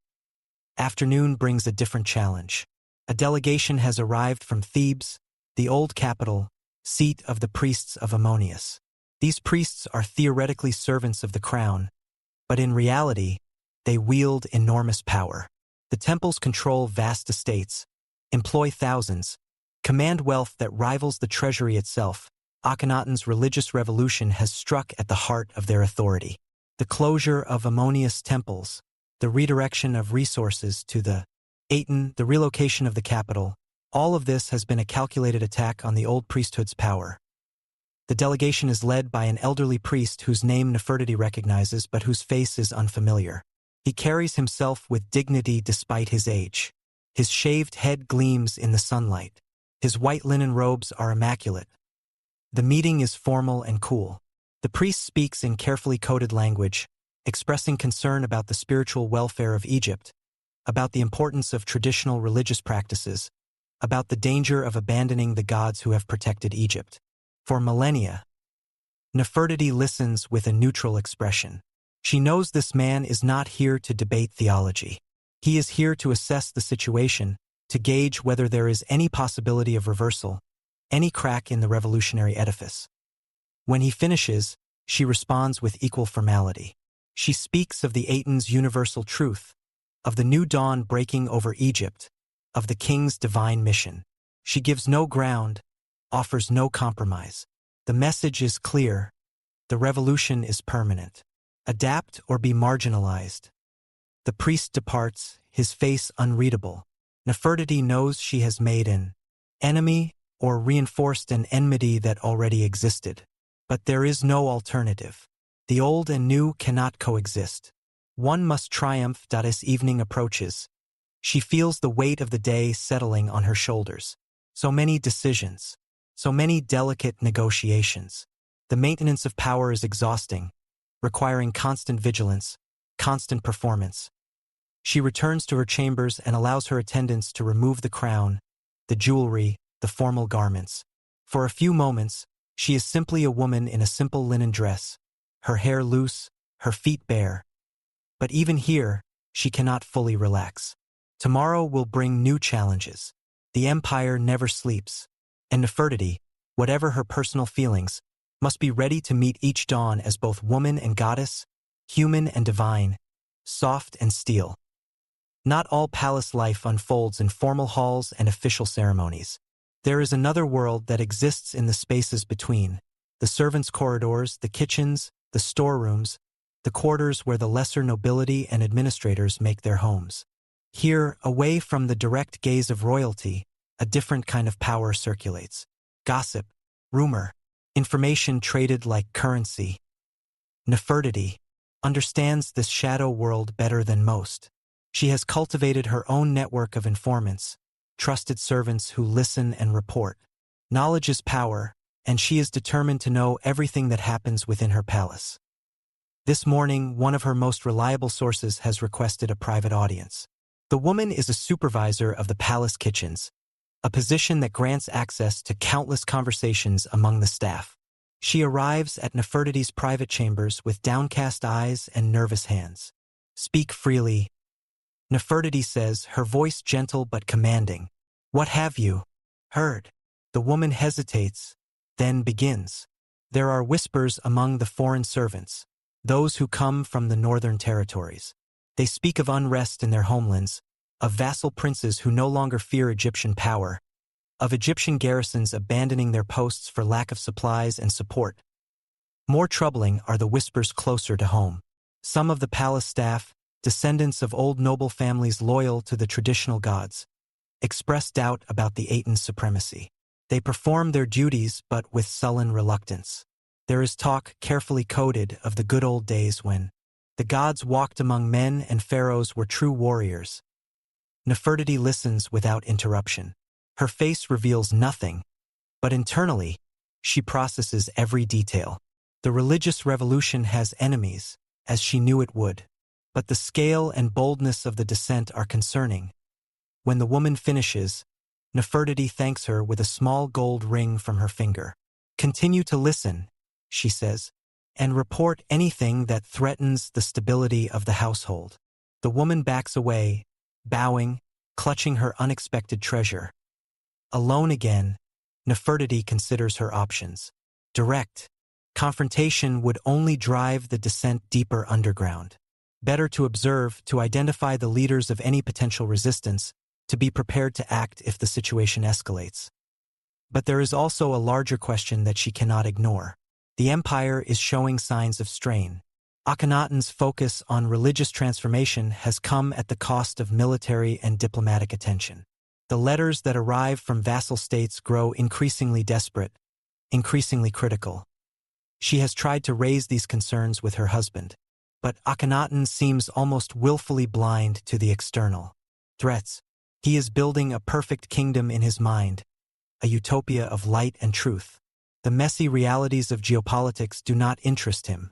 Afternoon brings a different challenge. A delegation has arrived from Thebes, the old capital, seat of the priests of Ammonius. These priests are theoretically servants of the crown, but in reality, they wield enormous power. The temples control vast estates, employ thousands, command wealth that rivals the treasury itself. Akhenaten's religious revolution has struck at the heart of their authority. The closure of Ammonius temples, the redirection of resources to the Aten, the relocation of the capital, all of this has been a calculated attack on the old priesthood's power. The delegation is led by an elderly priest whose name Nefertiti recognizes but whose face is unfamiliar. He carries himself with dignity despite his age. His shaved head gleams in the sunlight. His white linen robes are immaculate. The meeting is formal and cool. The priest speaks in carefully coded language, expressing concern about the spiritual welfare of Egypt, about the importance of traditional religious practices, about the danger of abandoning the gods who have protected Egypt. For millennia, Nefertiti listens with a neutral expression. She knows this man is not here to debate theology. He is here to assess the situation, to gauge whether there is any possibility of reversal, any crack in the revolutionary edifice. When he finishes, she responds with equal formality. She speaks of the Aten's universal truth, of the new dawn breaking over Egypt, of the king's divine mission. She gives no ground, offers no compromise. The message is clear. The revolution is permanent. Adapt or be marginalized. The priest departs, his face unreadable. Nefertiti knows she has made an enemy or reinforced an enmity that already existed. But there is no alternative. The old and new cannot coexist. One must triumph. As evening approaches, she feels the weight of the day settling on her shoulders. So many decisions, so many delicate negotiations. The maintenance of power is exhausting, requiring constant vigilance, constant performance. She returns to her chambers and allows her attendants to remove the crown, the jewelry, the formal garments. For a few moments, she is simply a woman in a simple linen dress, her hair loose, her feet bare. But even here, she cannot fully relax. Tomorrow will bring new challenges. The empire never sleeps, and Nefertiti, whatever her personal feelings, must be ready to meet each dawn as both woman and goddess, human and divine, soft and steel. Not all palace life unfolds in formal halls and official ceremonies. There is another world that exists in the spaces between, the servants' corridors, the kitchens, the storerooms, the quarters where the lesser nobility and administrators make their homes. Here, away from the direct gaze of royalty, a different kind of power circulates. Gossip, rumor, information traded like currency. Nefertiti understands this shadow world better than most. She has cultivated her own network of informants, trusted servants who listen and report. Knowledge is power, and she is determined to know everything that happens within her palace. This morning, one of her most reliable sources has requested a private audience. The woman is a supervisor of the palace kitchens, a position that grants access to countless conversations among the staff. She arrives at Nefertiti's private chambers with downcast eyes and nervous hands. "Speak freely," Nefertiti says, her voice gentle but commanding. "What have you heard?" The woman hesitates, then begins. "There are whispers among the foreign servants, those who come from the northern territories. They speak of unrest in their homelands, of vassal princes who no longer fear Egyptian power, of Egyptian garrisons abandoning their posts for lack of supplies and support. More troubling are the whispers closer to home. Some of the palace staff, descendants of old noble families loyal to the traditional gods, express doubt about the Aten's supremacy. They perform their duties but with sullen reluctance. There is talk, carefully coded, of the good old days when the gods walked among men and pharaohs were true warriors." Nefertiti listens without interruption. Her face reveals nothing, but internally, she processes every detail. The religious revolution has enemies, as she knew it would, but the scale and boldness of the descent are concerning. When the woman finishes, Nefertiti thanks her with a small gold ring from her finger. "Continue to listen," she says, "and report anything that threatens the stability of the household." The woman backs away, bowing, clutching her unexpected treasure. Alone again, Nefertiti considers her options. Direct confrontation would only drive the descent deeper underground. Better to observe, to identify the leaders of any potential resistance, to be prepared to act if the situation escalates. But there is also a larger question that she cannot ignore. The empire is showing signs of strain. Akhenaten's focus on religious transformation has come at the cost of military and diplomatic attention. The letters that arrive from vassal states grow increasingly desperate, increasingly critical. She has tried to raise these concerns with her husband, but Akhenaten seems almost willfully blind to the external threats. He is building a perfect kingdom in his mind, a utopia of light and truth. The messy realities of geopolitics do not interest him.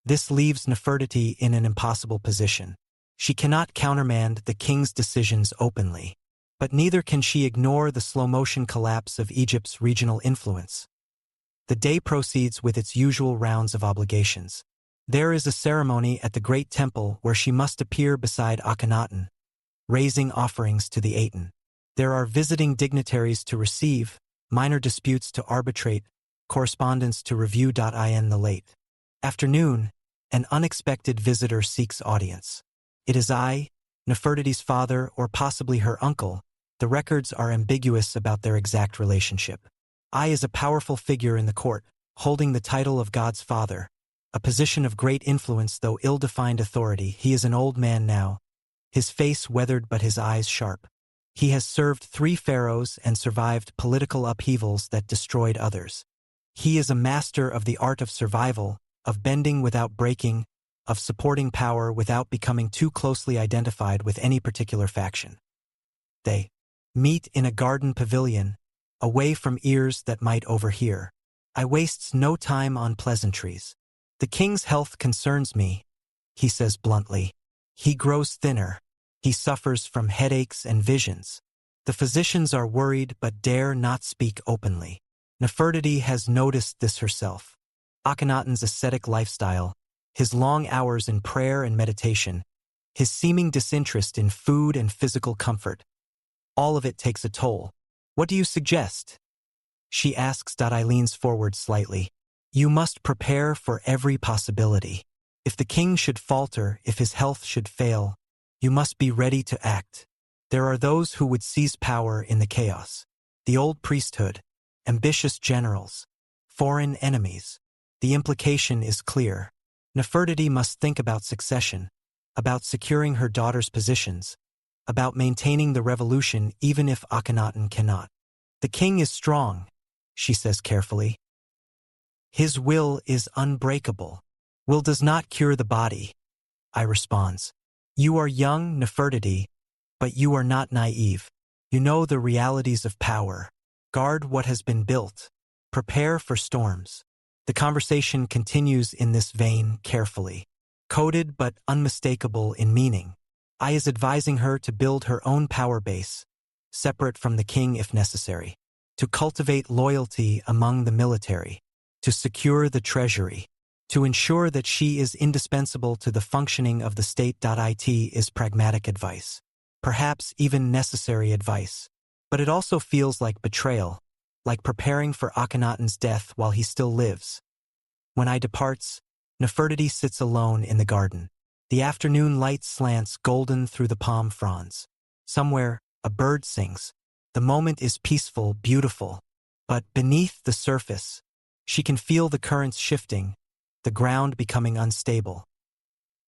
This leaves Nefertiti in an impossible position. She cannot countermand the king's decisions openly, but neither can she ignore the slow-motion collapse of Egypt's regional influence. The day proceeds with its usual rounds of obligations. There is a ceremony at the Great Temple where she must appear beside Akhenaten, raising offerings to the Aten. There are visiting dignitaries to receive, minor disputes to arbitrate, correspondence to review. In the late afternoon, an unexpected visitor seeks audience. It is I, Nefertiti's father, or possibly her uncle. The records are ambiguous about their exact relationship. I is a powerful figure in the court, holding the title of God's father, a position of great influence though ill-defined authority. He is an old man now, his face weathered but his eyes sharp. He has served 3 pharaohs and survived political upheavals that destroyed others. He is a master of the art of survival, of bending without breaking, of supporting power without becoming too closely identified with any particular faction. They meet in a garden pavilion, away from ears that might overhear. I wastes no time on pleasantries. "The king's health concerns me," he says bluntly. "He grows thinner. He suffers from headaches and visions. The physicians are worried but dare not speak openly." Nefertiti has noticed this herself. Akhenaten's ascetic lifestyle, his long hours in prayer and meditation, his seeming disinterest in food and physical comfort, all of it takes a toll. "What do you suggest?" she asks. I leans forward slightly. "You must prepare for every possibility. If the king should falter, if his health should fail, you must be ready to act. There are those who would seize power in the chaos. The old priesthood, ambitious generals, foreign enemies. The implication is clear. Nefertiti must think about succession, about securing her daughter's positions, about maintaining the revolution even if Akhenaten cannot. The king is strong," she says carefully. "His will is unbreakable. Will does not cure the body," I responds. "You are young, Nefertiti, but you are not naive. You know the realities of power. Guard what has been built. Prepare for storms." The conversation continues in this vein carefully, coded but unmistakable in meaning. I is advising her to build her own power base, separate from the king if necessary, to cultivate loyalty among the military, to secure the treasury, to ensure that she is indispensable to the functioning of the state. It is pragmatic advice, perhaps even necessary advice, but it also feels like betrayal, like preparing for Akhenaten's death while he still lives. When I departs, Nefertiti sits alone in the garden. The afternoon light slants golden through the palm fronds. Somewhere, a bird sings. The moment is peaceful, beautiful, but beneath the surface, she can feel the currents shifting, the ground becoming unstable.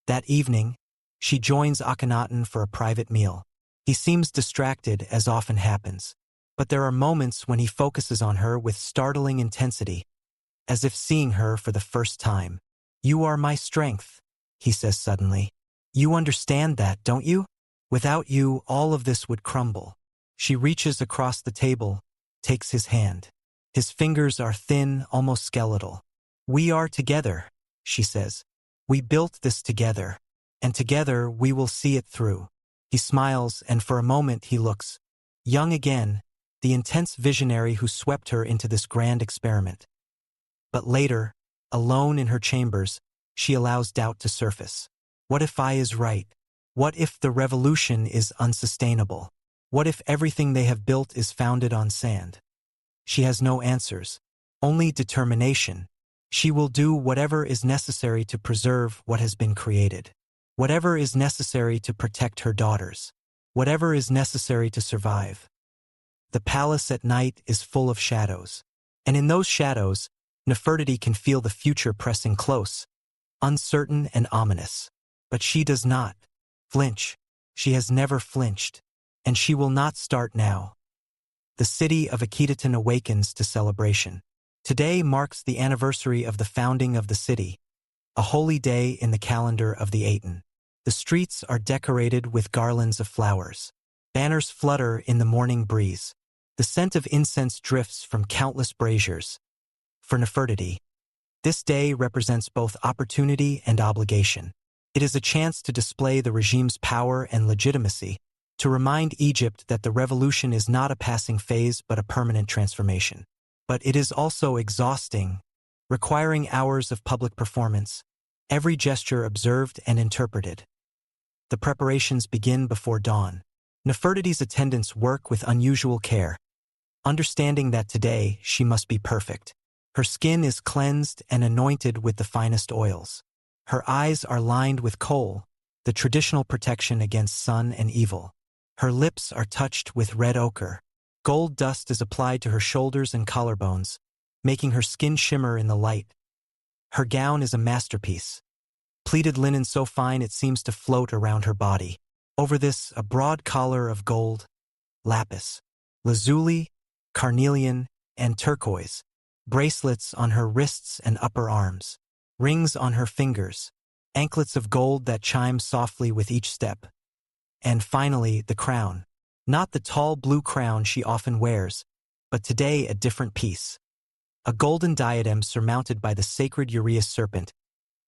That evening, she joins Akhenaten for a private meal. He seems distracted, as often happens, but there are moments when he focuses on her with startling intensity, as if seeing her for the first time. "You are my strength," he says suddenly. "You understand that, don't you? Without you, all of this would crumble." She reaches across the table, takes his hand. His fingers are thin, almost skeletal. "We are together," she says. "We built this together, and together we will see it through." He smiles, and for a moment he looks young again, the intense visionary who swept her into this grand experiment. But later, alone in her chambers, she allows doubt to surface. What if I is right? What if the revolution is unsustainable? What if everything they have built is founded on sand? She has no answers, only determination. She will do whatever is necessary to preserve what has been created. Whatever is necessary to protect her daughters. Whatever is necessary to survive. The palace at night is full of shadows, and in those shadows, Nefertiti can feel the future pressing close, uncertain and ominous. But she does not flinch. She has never flinched, and she will not start now. The city of Akhetaten awakens to celebration. Today marks the anniversary of the founding of the city, a holy day in the calendar of the Aten. The streets are decorated with garlands of flowers. Banners flutter in the morning breeze. The scent of incense drifts from countless braziers. For Nefertiti, this day represents both opportunity and obligation. It is a chance to display the regime's power and legitimacy, to remind Egypt that the revolution is not a passing phase but a permanent transformation. But it is also exhausting, requiring hours of public performance, every gesture observed and interpreted. The preparations begin before dawn. Nefertiti's attendants work with unusual care, understanding that today she must be perfect. Her skin is cleansed and anointed with the finest oils. Her eyes are lined with kohl, the traditional protection against sun and evil. Her lips are touched with red ochre. Gold dust is applied to her shoulders and collarbones, making her skin shimmer in the light. Her gown is a masterpiece. Pleated linen so fine it seems to float around her body. Over this, a broad collar of gold, lapis, lazuli, carnelian, and turquoise. Bracelets on her wrists and upper arms. Rings on her fingers. Anklets of gold that chime softly with each step. And finally, the crown. Not the tall blue crown she often wears, but today a different piece. A golden diadem surmounted by the sacred Uraeus serpent,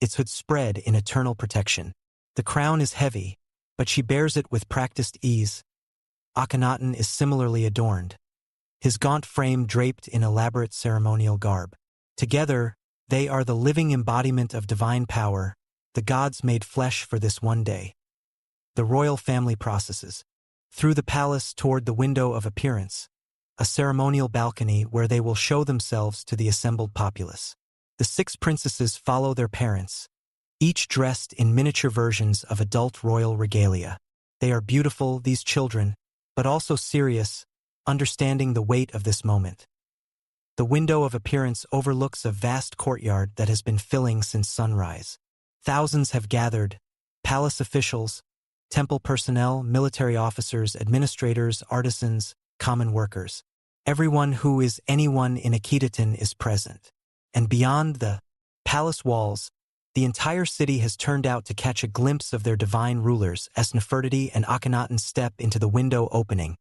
its hood spread in eternal protection. The crown is heavy, but she bears it with practiced ease. Akhenaten is similarly adorned, his gaunt frame draped in elaborate ceremonial garb. Together, they are the living embodiment of divine power, the gods made flesh for this one day. The royal family processes through the palace toward the window of appearance, a ceremonial balcony where they will show themselves to the assembled populace. The 6 princesses follow their parents, each dressed in miniature versions of adult royal regalia. They are beautiful, these children, but also serious, understanding the weight of this moment. The window of appearance overlooks a vast courtyard that has been filling since sunrise. Thousands have gathered, palace officials, temple personnel, military officers, administrators, artisans, common workers. Everyone who is anyone in Akhetaten is present. And beyond the palace walls, the entire city has turned out to catch a glimpse of their divine rulers as Nefertiti and Akhenaten step into the window opening.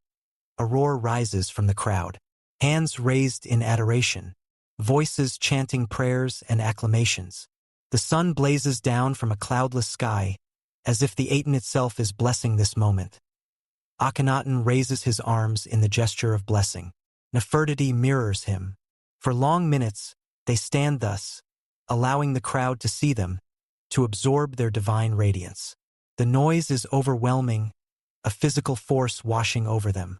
A roar rises from the crowd, hands raised in adoration, voices chanting prayers and acclamations. The sun blazes down from a cloudless sky, as if the Aten itself is blessing this moment. Akhenaten raises his arms in the gesture of blessing. Nefertiti mirrors him. For long minutes, they stand thus, allowing the crowd to see them, to absorb their divine radiance. The noise is overwhelming, a physical force washing over them.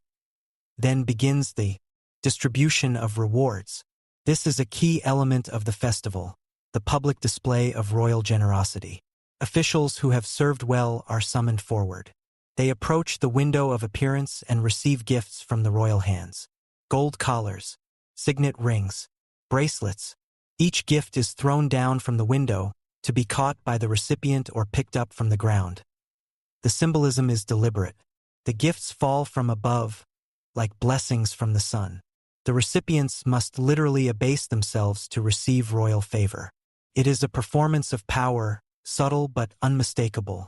Then begins the distribution of rewards. This is a key element of the festival, the public display of royal generosity. Officials who have served well are summoned forward. They approach the window of appearance and receive gifts from the royal hands. Gold collars, signet rings, bracelets. Each gift is thrown down from the window to be caught by the recipient or picked up from the ground. The symbolism is deliberate. The gifts fall from above, like blessings from the sun. The recipients must literally abase themselves to receive royal favor. It is a performance of power, subtle but unmistakable.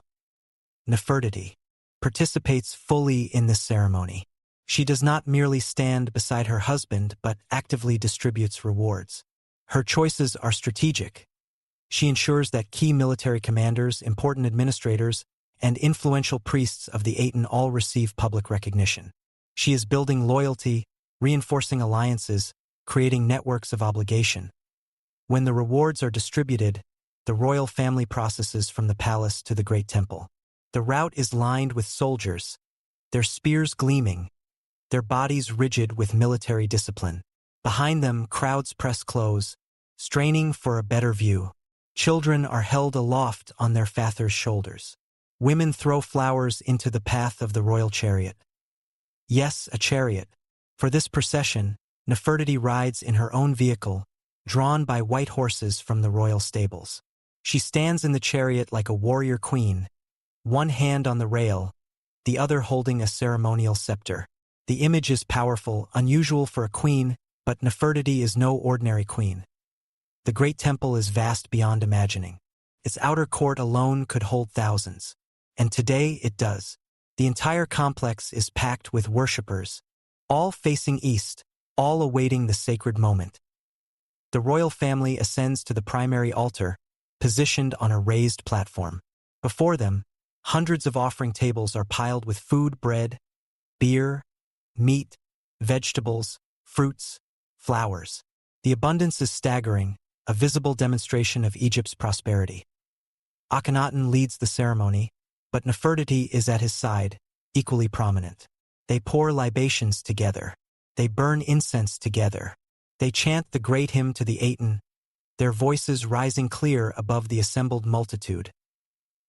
Nefertiti participates fully in this ceremony. She does not merely stand beside her husband but actively distributes rewards. Her choices are strategic. She ensures that key military commanders, important administrators, and influential priests of the Aten all receive public recognition. She is building loyalty, reinforcing alliances, creating networks of obligation. When the rewards are distributed, the royal family processes from the palace to the great temple. The route is lined with soldiers, their spears gleaming, their bodies rigid with military discipline. Behind them, crowds press close, straining for a better view. Children are held aloft on their fathers' shoulders. Women throw flowers into the path of the royal chariot. Yes, a chariot. For this procession, Nefertiti rides in her own vehicle, drawn by white horses from the royal stables. She stands in the chariot like a warrior queen, one hand on the rail, the other holding a ceremonial scepter. The image is powerful, unusual for a queen, but Nefertiti is no ordinary queen. The great temple is vast beyond imagining. Its outer court alone could hold thousands. And today it does. The entire complex is packed with worshippers, all facing east, all awaiting the sacred moment. The royal family ascends to the primary altar, positioned on a raised platform. Before them, hundreds of offering tables are piled with food, bread, beer, meat, vegetables, fruits, flowers. The abundance is staggering, a visible demonstration of Egypt's prosperity. Akhenaten leads the ceremony, but Nefertiti is at his side, equally prominent. They pour libations together. They burn incense together. They chant the great hymn to the Aten, their voices rising clear above the assembled multitude.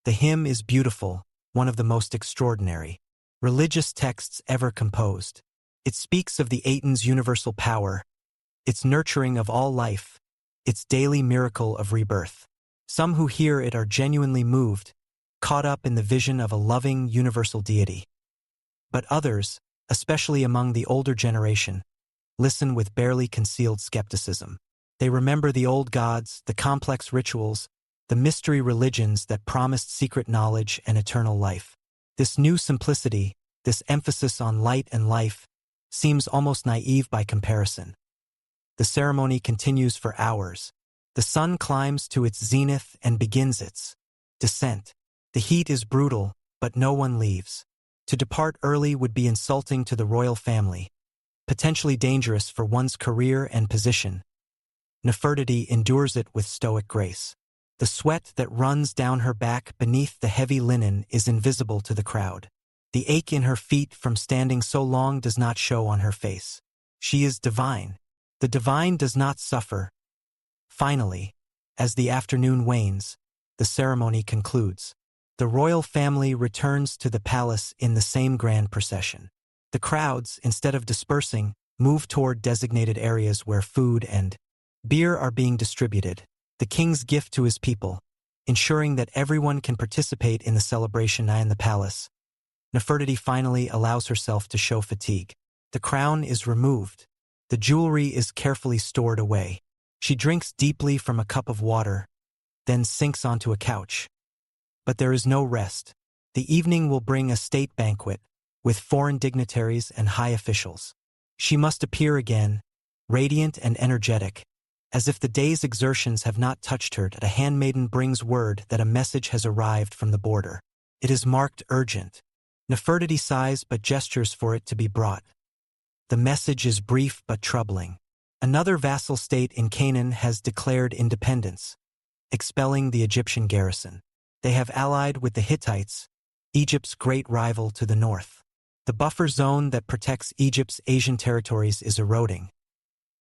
The hymn is beautiful, one of the most extraordinary religious texts ever composed. It speaks of the Aten's universal power, its nurturing of all life, its daily miracle of rebirth. Some who hear it are genuinely moved, caught up in the vision of a loving, universal deity. But others, especially among the older generation, listen with barely concealed skepticism. They remember the old gods, the complex rituals, the mystery religions that promised secret knowledge and eternal life. This new simplicity, this emphasis on light and life, seems almost naive by comparison. The ceremony continues for hours. The sun climbs to its zenith and begins its descent. The heat is brutal, but no one leaves. To depart early would be insulting to the royal family, potentially dangerous for one's career and position. Nefertiti endures it with stoic grace. The sweat that runs down her back beneath the heavy linen is invisible to the crowd. The ache in her feet from standing so long does not show on her face. She is divine. The divine does not suffer. Finally, as the afternoon wanes, the ceremony concludes. The royal family returns to the palace in the same grand procession. The crowds, instead of dispersing, move toward designated areas where food and beer are being distributed, the king's gift to his people, ensuring that everyone can participate in the celebration in the palace. Nefertiti finally allows herself to show fatigue. The crown is removed. The jewelry is carefully stored away. She drinks deeply from a cup of water, then sinks onto a couch. But there is no rest. The evening will bring a state banquet, with foreign dignitaries and high officials. She must appear again, radiant and energetic. As if the day's exertions have not touched her, a handmaiden brings word that a message has arrived from the border. It is marked urgent. Nefertiti sighs but gestures for it to be brought. The message is brief but troubling. Another vassal state in Canaan has declared independence, expelling the Egyptian garrison. They have allied with the Hittites, Egypt's great rival to the north. The buffer zone that protects Egypt's Asian territories is eroding.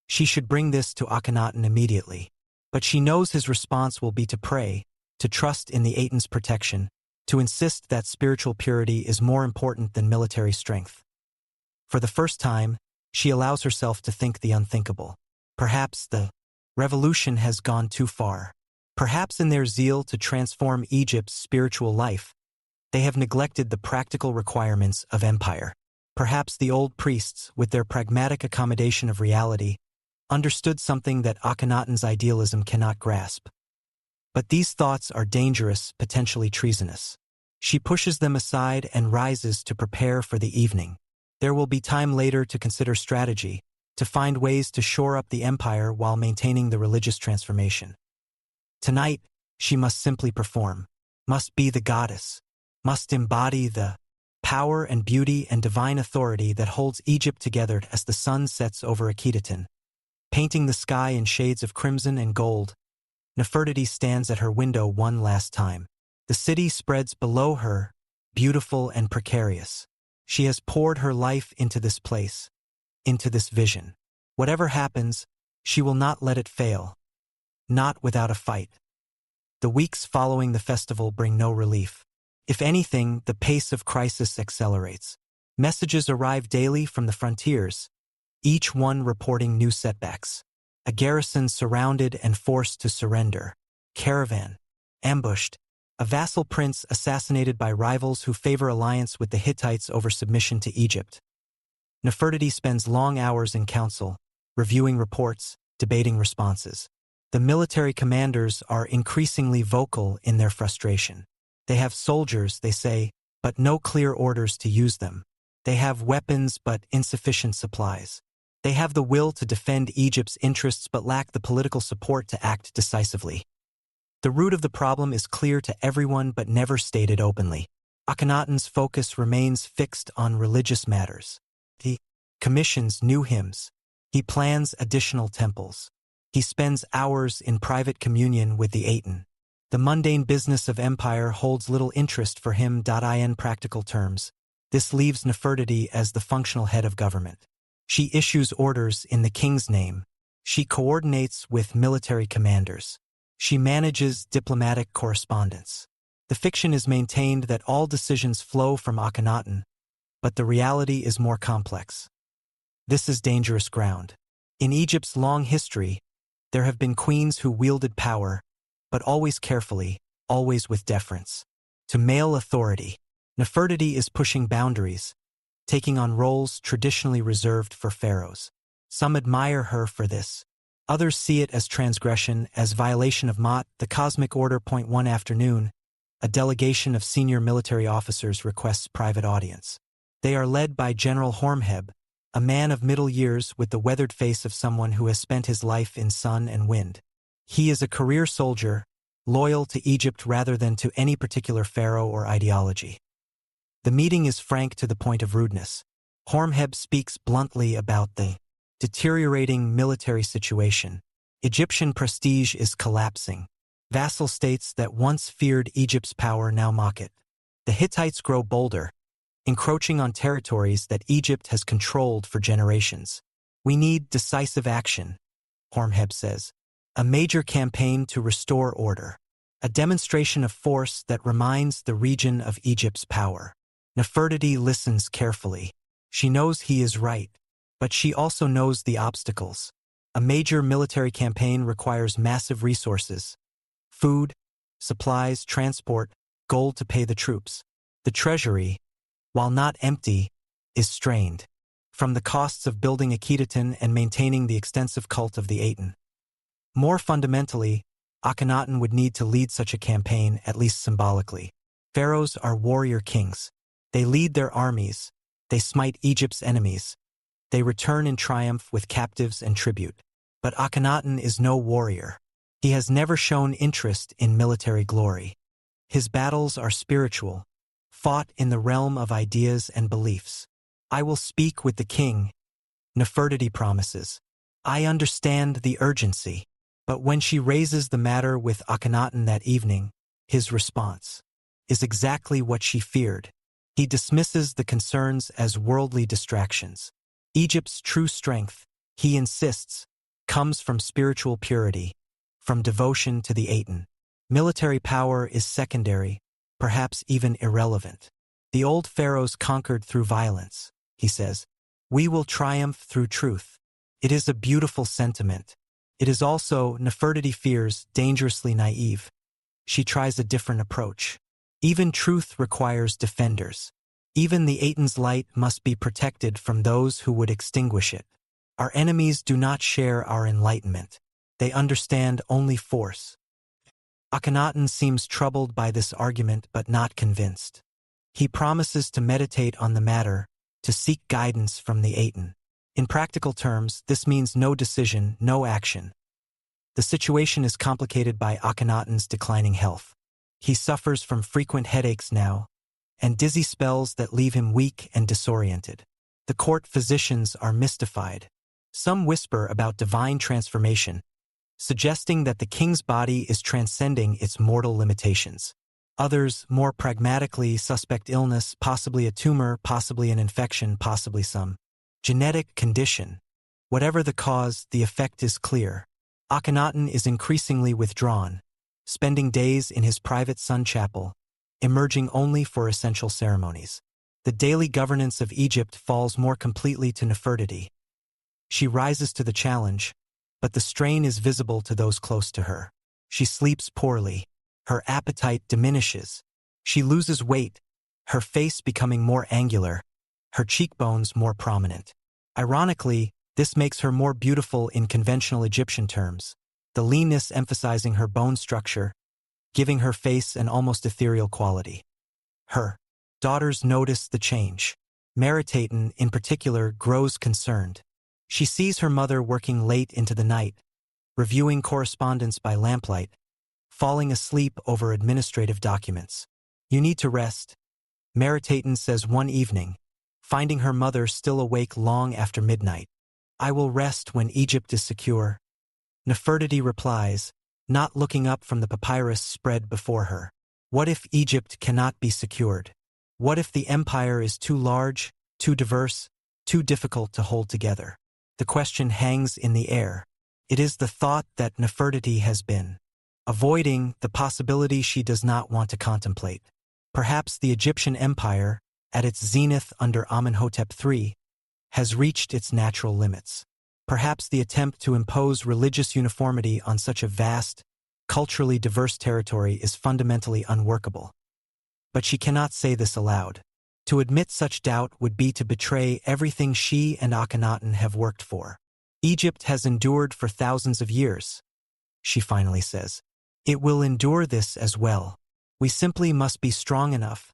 She should bring this to Akhenaten immediately. But she knows his response will be to pray, to trust in the Aten's protection, to insist that spiritual purity is more important than military strength. For the first time, she allows herself to think the unthinkable. Perhaps the revolution has gone too far. Perhaps in their zeal to transform Egypt's spiritual life, they have neglected the practical requirements of empire. Perhaps the old priests, with their pragmatic accommodation of reality, understood something that Akhenaten's idealism cannot grasp. But these thoughts are dangerous, potentially treasonous. She pushes them aside and rises to prepare for the evening. There will be time later to consider strategy, to find ways to shore up the empire while maintaining the religious transformation. Tonight, she must simply perform, must be the goddess, must embody the power and beauty and divine authority that holds Egypt together as the sun sets over Akhetaten. Painting the sky in shades of crimson and gold, Nefertiti stands at her window one last time. The city spreads below her, beautiful and precarious. She has poured her life into this place, into this vision. Whatever happens, she will not let it fail. Not without a fight. The weeks following the festival bring no relief. If anything, the pace of crisis accelerates. Messages arrive daily from the frontiers, each one reporting new setbacks. A garrison surrounded and forced to surrender. Caravan ambushed. A vassal prince assassinated by rivals who favor alliance with the Hittites over submission to Egypt. Nefertiti spends long hours in council, reviewing reports, debating responses. The military commanders are increasingly vocal in their frustration. They have soldiers, they say, but no clear orders to use them. They have weapons but insufficient supplies. They have the will to defend Egypt's interests but lack the political support to act decisively. The root of the problem is clear to everyone but never stated openly. Akhenaten's focus remains fixed on religious matters. He commissions new hymns. He plans additional temples. He spends hours in private communion with the Aten. The mundane business of empire holds little interest for him. In practical terms, this leaves Nefertiti as the functional head of government. She issues orders in the king's name. She coordinates with military commanders. She manages diplomatic correspondence. The fiction is maintained that all decisions flow from Akhenaten, but the reality is more complex. This is dangerous ground. In Egypt's long history, there have been queens who wielded power, but always carefully, always with deference. To male authority, Nefertiti is pushing boundaries, taking on roles traditionally reserved for pharaohs. Some admire her for this. Others see it as transgression, as violation of Ma'at, the cosmic order. One afternoon, a delegation of senior military officers requests private audience. They are led by General Hormheb, a man of middle years with the weathered face of someone who has spent his life in sun and wind. He is a career soldier, loyal to Egypt rather than to any particular pharaoh or ideology. The meeting is frank to the point of rudeness. Hormheb speaks bluntly about the deteriorating military situation. Egyptian prestige is collapsing. Vassal states that once feared Egypt's power now mock it. The Hittites grow bolder, encroaching on territories that Egypt has controlled for generations. We need decisive action, Hormheb says. A major campaign to restore order. A demonstration of force that reminds the region of Egypt's power. Nefertiti listens carefully. She knows he is right, but she also knows the obstacles. A major military campaign requires massive resources. Food, supplies, transport, gold to pay the troops. The treasury, while not empty, is strained. From the costs of building Akhetaten and maintaining the extensive cult of the Aten. More fundamentally, Akhenaten would need to lead such a campaign, at least symbolically. Pharaohs are warrior kings. They lead their armies. They smite Egypt's enemies. They return in triumph with captives and tribute. But Akhenaten is no warrior. He has never shown interest in military glory. His battles are spiritual. fought in the realm of ideas and beliefs. I will speak with the king, Nefertiti promises. I understand the urgency. But when she raises the matter with Akhenaten that evening, his response is exactly what she feared. He dismisses the concerns as worldly distractions. Egypt's true strength, he insists, comes from spiritual purity, from devotion to the Aten. Military power is secondary, perhaps even irrelevant. The old pharaohs conquered through violence, he says. We will triumph through truth. It is a beautiful sentiment. It is also, Nefertiti fears, dangerously naive. She tries a different approach. Even truth requires defenders. Even the Aten's light must be protected from those who would extinguish it. Our enemies do not share our enlightenment. They understand only force. Akhenaten seems troubled by this argument but not convinced. He promises to meditate on the matter, to seek guidance from the Aten. In practical terms, this means no decision, no action. The situation is complicated by Akhenaten's declining health. He suffers from frequent headaches now, and dizzy spells that leave him weak and disoriented. The court physicians are mystified. Some whisper about divine transformation, suggesting that the king's body is transcending its mortal limitations. Others, more pragmatically, suspect illness, possibly a tumor, possibly an infection, possibly some genetic condition. Whatever the cause, the effect is clear. Akhenaten is increasingly withdrawn, spending days in his private sun chapel, emerging only for essential ceremonies. The daily governance of Egypt falls more completely to Nefertiti. She rises to the challenge, but the strain is visible to those close to her. She sleeps poorly. Her appetite diminishes. She loses weight, her face becoming more angular, her cheekbones more prominent. Ironically, this makes her more beautiful in conventional Egyptian terms, the leanness emphasizing her bone structure, giving her face an almost ethereal quality. Her daughters notice the change. Akhetaten, in particular, grows concerned. She sees her mother working late into the night, reviewing correspondence by lamplight, falling asleep over administrative documents. You need to rest, Akhetaten says one evening, finding her mother still awake long after midnight. I will rest when Egypt is secure. Nefertiti replies, not looking up from the papyrus spread before her. What if Egypt cannot be secured? What if the empire is too large, too diverse, too difficult to hold together? The question hangs in the air. It is the thought that Nefertiti has been avoiding, the possibility she does not want to contemplate. Perhaps the Egyptian empire, at its zenith under Amenhotep III, has reached its natural limits. Perhaps the attempt to impose religious uniformity on such a vast, culturally diverse territory is fundamentally unworkable. But she cannot say this aloud. To admit such doubt would be to betray everything she and Akhenaten have worked for. Egypt has endured for thousands of years, she finally says. It will endure this as well. We simply must be strong enough,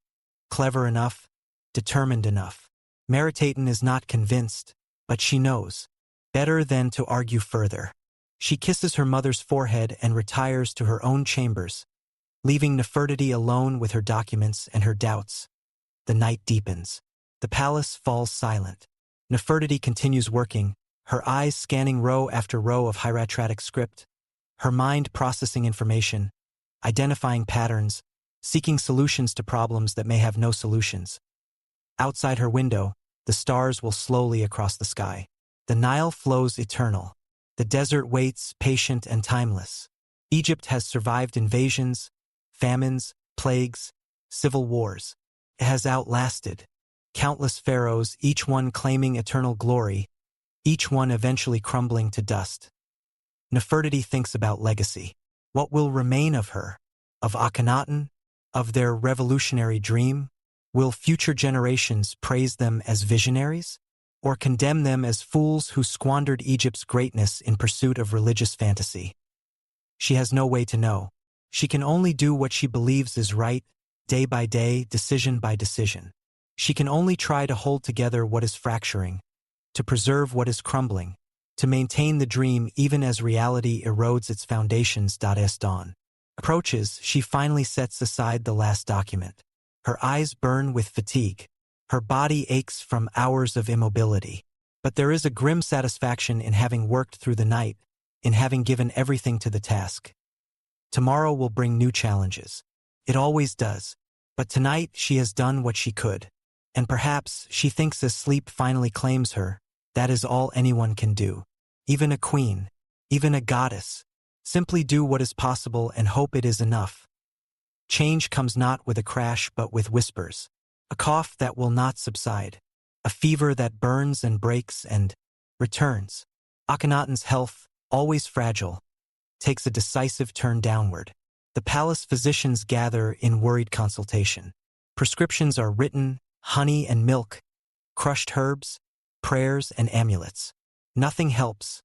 clever enough, determined enough. Akhetaten is not convinced, but she knows. Better than to argue further. She kisses her mother's forehead and retires to her own chambers, leaving Nefertiti alone with her documents and her doubts. The night deepens. The palace falls silent. Nefertiti continues working, her eyes scanning row after row of hieratic script, her mind processing information, identifying patterns, seeking solutions to problems that may have no solutions. Outside her window, the stars will slowly across the sky. The Nile flows eternal. The desert waits, patient and timeless. Egypt has survived invasions, famines, plagues, civil wars. It has outlasted countless pharaohs, each one claiming eternal glory, each one eventually crumbling to dust. Nefertiti thinks about legacy. What will remain of her? Of Akhenaten? Of their revolutionary dream? Will future generations praise them as visionaries? Or condemn them as fools who squandered Egypt's greatness in pursuit of religious fantasy? She has no way to know. She can only do what she believes is right, day by day, decision by decision. She can only try to hold together what is fracturing, to preserve what is crumbling, to maintain the dream even as reality erodes its foundations. As dawn approaches, she finally sets aside the last document. Her eyes burn with fatigue. Her body aches from hours of immobility. But there is a grim satisfaction in having worked through the night, in having given everything to the task. Tomorrow will bring new challenges. It always does. But tonight she has done what she could. And perhaps she thinks as sleep finally claims her, that is all anyone can do. Even a queen, even a goddess. Simply do what is possible and hope it is enough. Change comes not with a crash but with whispers. A cough that will not subside. A fever that burns and breaks and returns. Akhenaten's health, always fragile, takes a decisive turn downward. The palace physicians gather in worried consultation. Prescriptions are written, honey and milk, crushed herbs, prayers and amulets. Nothing helps.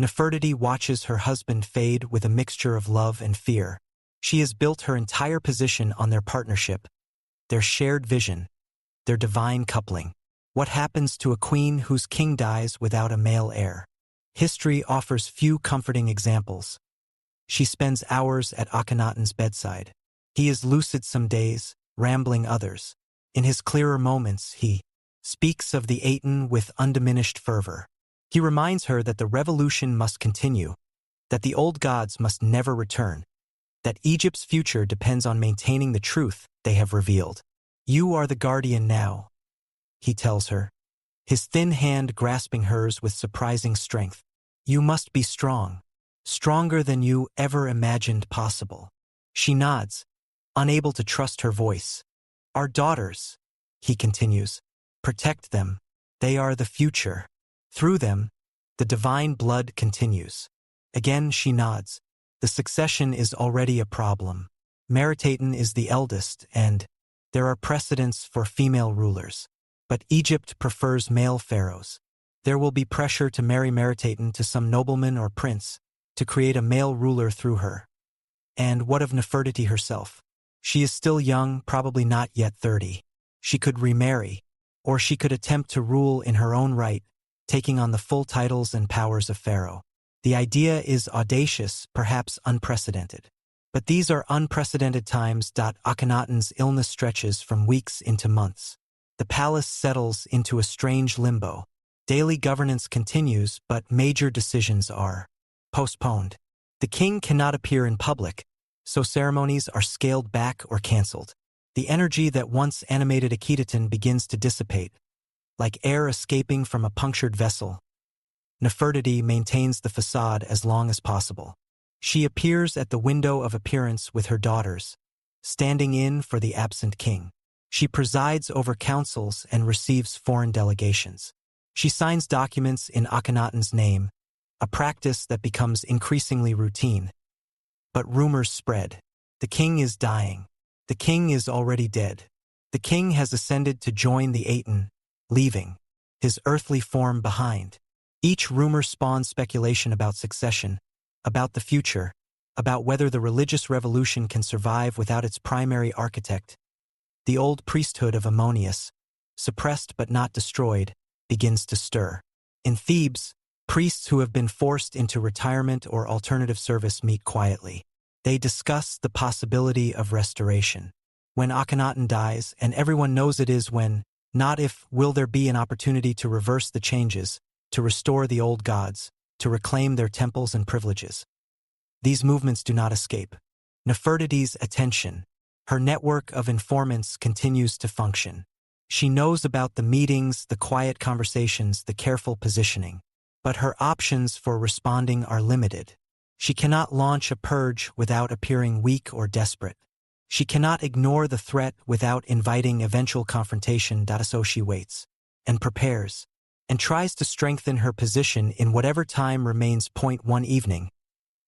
Nefertiti watches her husband fade with a mixture of love and fear. She has built her entire position on their partnership, their shared vision, their divine coupling. What happens to a queen whose king dies without a male heir? History offers few comforting examples. She spends hours at Akhenaten's bedside. He is lucid some days, rambling others. In his clearer moments, he speaks of the Aten with undiminished fervor. He reminds her that the revolution must continue, that the old gods must never return, that Egypt's future depends on maintaining the truth they have revealed. You are the guardian now, he tells her, his thin hand grasping hers with surprising strength. You must be strong, stronger than you ever imagined possible. She nods, unable to trust her voice. Our daughters, he continues, protect them. They are the future. Through them, the divine blood continues. Again she nods. The succession is already a problem. Akhetaten is the eldest, and there are precedents for female rulers. But Egypt prefers male pharaohs. There will be pressure to marry Akhetaten to some nobleman or prince, to create a male ruler through her. And what of Nefertiti herself? She is still young, probably not yet 30. She could remarry, or she could attempt to rule in her own right, taking on the full titles and powers of pharaoh. The idea is audacious, perhaps unprecedented. But these are unprecedented times. Akhenaten's illness stretches from weeks into months. The palace settles into a strange limbo. Daily governance continues, but major decisions are postponed. The king cannot appear in public, so ceremonies are scaled back or cancelled. The energy that once animated Akhetaten begins to dissipate, like air escaping from a punctured vessel. Nefertiti maintains the facade as long as possible. She appears at the window of appearance with her daughters, standing in for the absent king. She presides over councils and receives foreign delegations. She signs documents in Akhenaten's name, a practice that becomes increasingly routine. But rumors spread. The king is dying. The king is already dead. The king has ascended to join the Aten, leaving his earthly form behind. Each rumor spawns speculation about succession, about the future, about whether the religious revolution can survive without its primary architect. The old priesthood of Ammonius, suppressed but not destroyed, begins to stir. In Thebes, priests who have been forced into retirement or alternative service meet quietly. They discuss the possibility of restoration. When Akhenaten dies, and everyone knows it is when, not if, will there be an opportunity to reverse the changes, to restore the old gods, to reclaim their temples and privileges. These movements do not escape. Nefertiti's attention, her network of informants continues to function. She knows about the meetings, the quiet conversations, the careful positioning. But her options for responding are limited. She cannot launch a purge without appearing weak or desperate. She cannot ignore the threat without inviting eventual confrontation. So she waits, and prepares, and tries to strengthen her position in whatever time remains. One evening,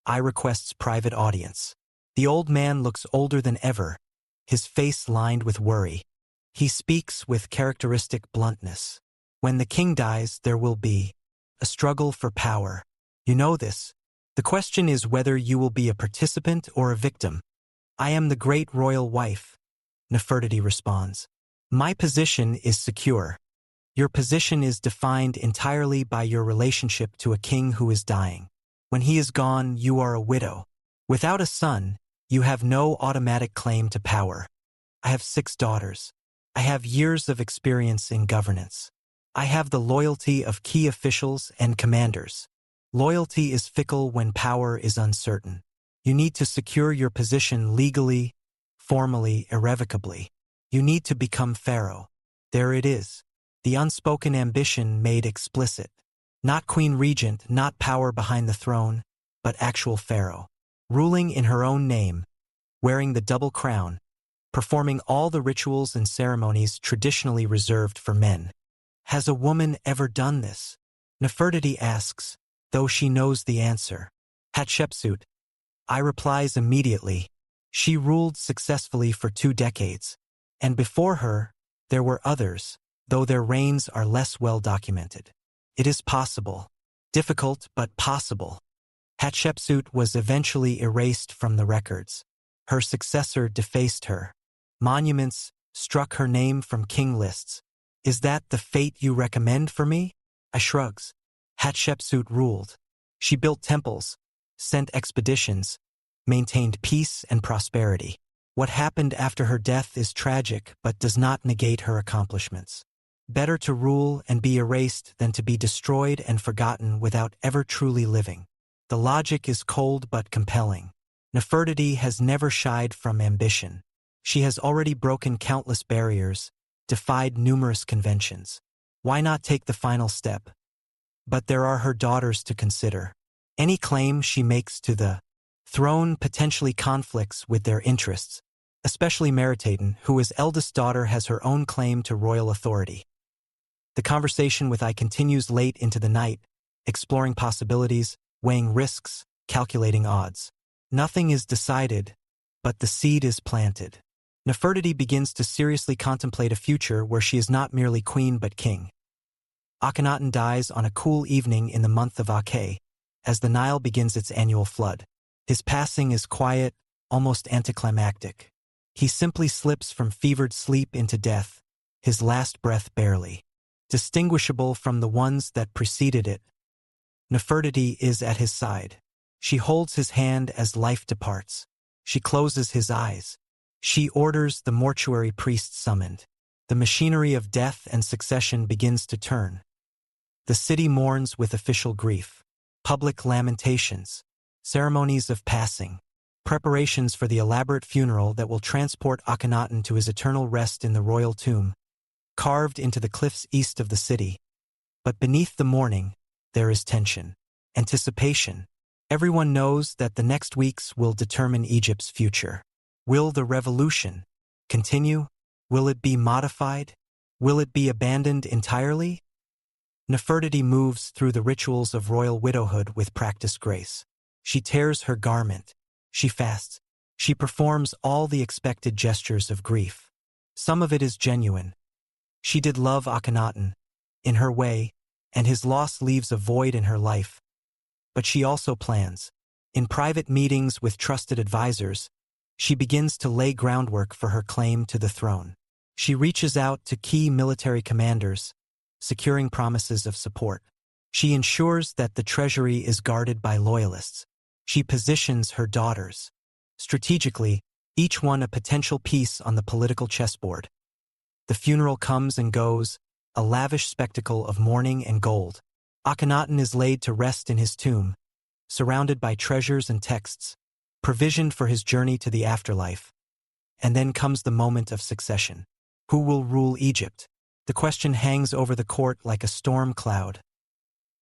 I requests private audience. The old man looks older than ever, his face lined with worry. He speaks with characteristic bluntness. When the king dies, there will be a struggle for power. You know this. The question is whether you will be a participant or a victim. I am the great royal wife, Nefertiti responds. My position is secure. Your position is defined entirely by your relationship to a king who is dying. When he is gone, you are a widow. Without a son, you have no automatic claim to power. I have 6 daughters. I have years of experience in governance. I have the loyalty of key officials and commanders. Loyalty is fickle when power is uncertain. You need to secure your position legally, formally, irrevocably. You need to become pharaoh. There it is. The unspoken ambition made explicit. Not queen regent, not power behind the throne, but actual pharaoh. Ruling in her own name, wearing the double crown, performing all the rituals and ceremonies traditionally reserved for men. Has a woman ever done this? Nefertiti asks, though she knows the answer. Hatshepsut, I replies immediately. She ruled successfully for 2 decades. And before her, there were others, though their reigns are less well documented. It is possible. Difficult, but possible. Hatshepsut was eventually erased from the records. Her successor defaced her. Monuments struck her name from king lists. Is that the fate you recommend for me? I shrugs. Hatshepsut ruled. She built temples, sent expeditions, maintained peace and prosperity. What happened after her death is tragic but does not negate her accomplishments. Better to rule and be erased than to be destroyed and forgotten without ever truly living. The logic is cold but compelling. Nefertiti has never shied from ambition. She has already broken countless barriers, defied numerous conventions. Why not take the final step? But there are her daughters to consider. Any claim she makes to the throne potentially conflicts with their interests, especially Akhetaten, who as eldest daughter has her own claim to royal authority. The conversation with I continues late into the night, exploring possibilities, weighing risks, calculating odds. Nothing is decided, but the seed is planted. Nefertiti begins to seriously contemplate a future where she is not merely queen but king. Akhenaten dies on a cool evening in the month of Akhe, as the Nile begins its annual flood. His passing is quiet, almost anticlimactic. He simply slips from fevered sleep into death, his last breath barely distinguishable from the ones that preceded it. Nefertiti is at his side. She holds his hand as life departs. She closes his eyes. She orders the mortuary priest summoned. The machinery of death and succession begins to turn. The city mourns with official grief. Public lamentations. Ceremonies of passing. Preparations for the elaborate funeral that will transport Akhenaten to his eternal rest in the royal tomb, carved into the cliffs east of the city. But beneath the mourning, there is tension, anticipation. Everyone knows that the next weeks will determine Egypt's future. Will the revolution continue? Will it be modified? Will it be abandoned entirely? Nefertiti moves through the rituals of royal widowhood with practiced grace. She tears her garment. She fasts. She performs all the expected gestures of grief. Some of it is genuine. She did love Akhenaten, in her way, and his loss leaves a void in her life. But she also plans. In private meetings with trusted advisors, she begins to lay groundwork for her claim to the throne. She reaches out to key military commanders, securing promises of support. She ensures that the treasury is guarded by loyalists. She positions her daughters strategically, each one a potential piece on the political chessboard. The funeral comes and goes, a lavish spectacle of mourning and gold. Akhenaten is laid to rest in his tomb, surrounded by treasures and texts, provisioned for his journey to the afterlife. And then comes the moment of succession. Who will rule Egypt? The question hangs over the court like a storm cloud.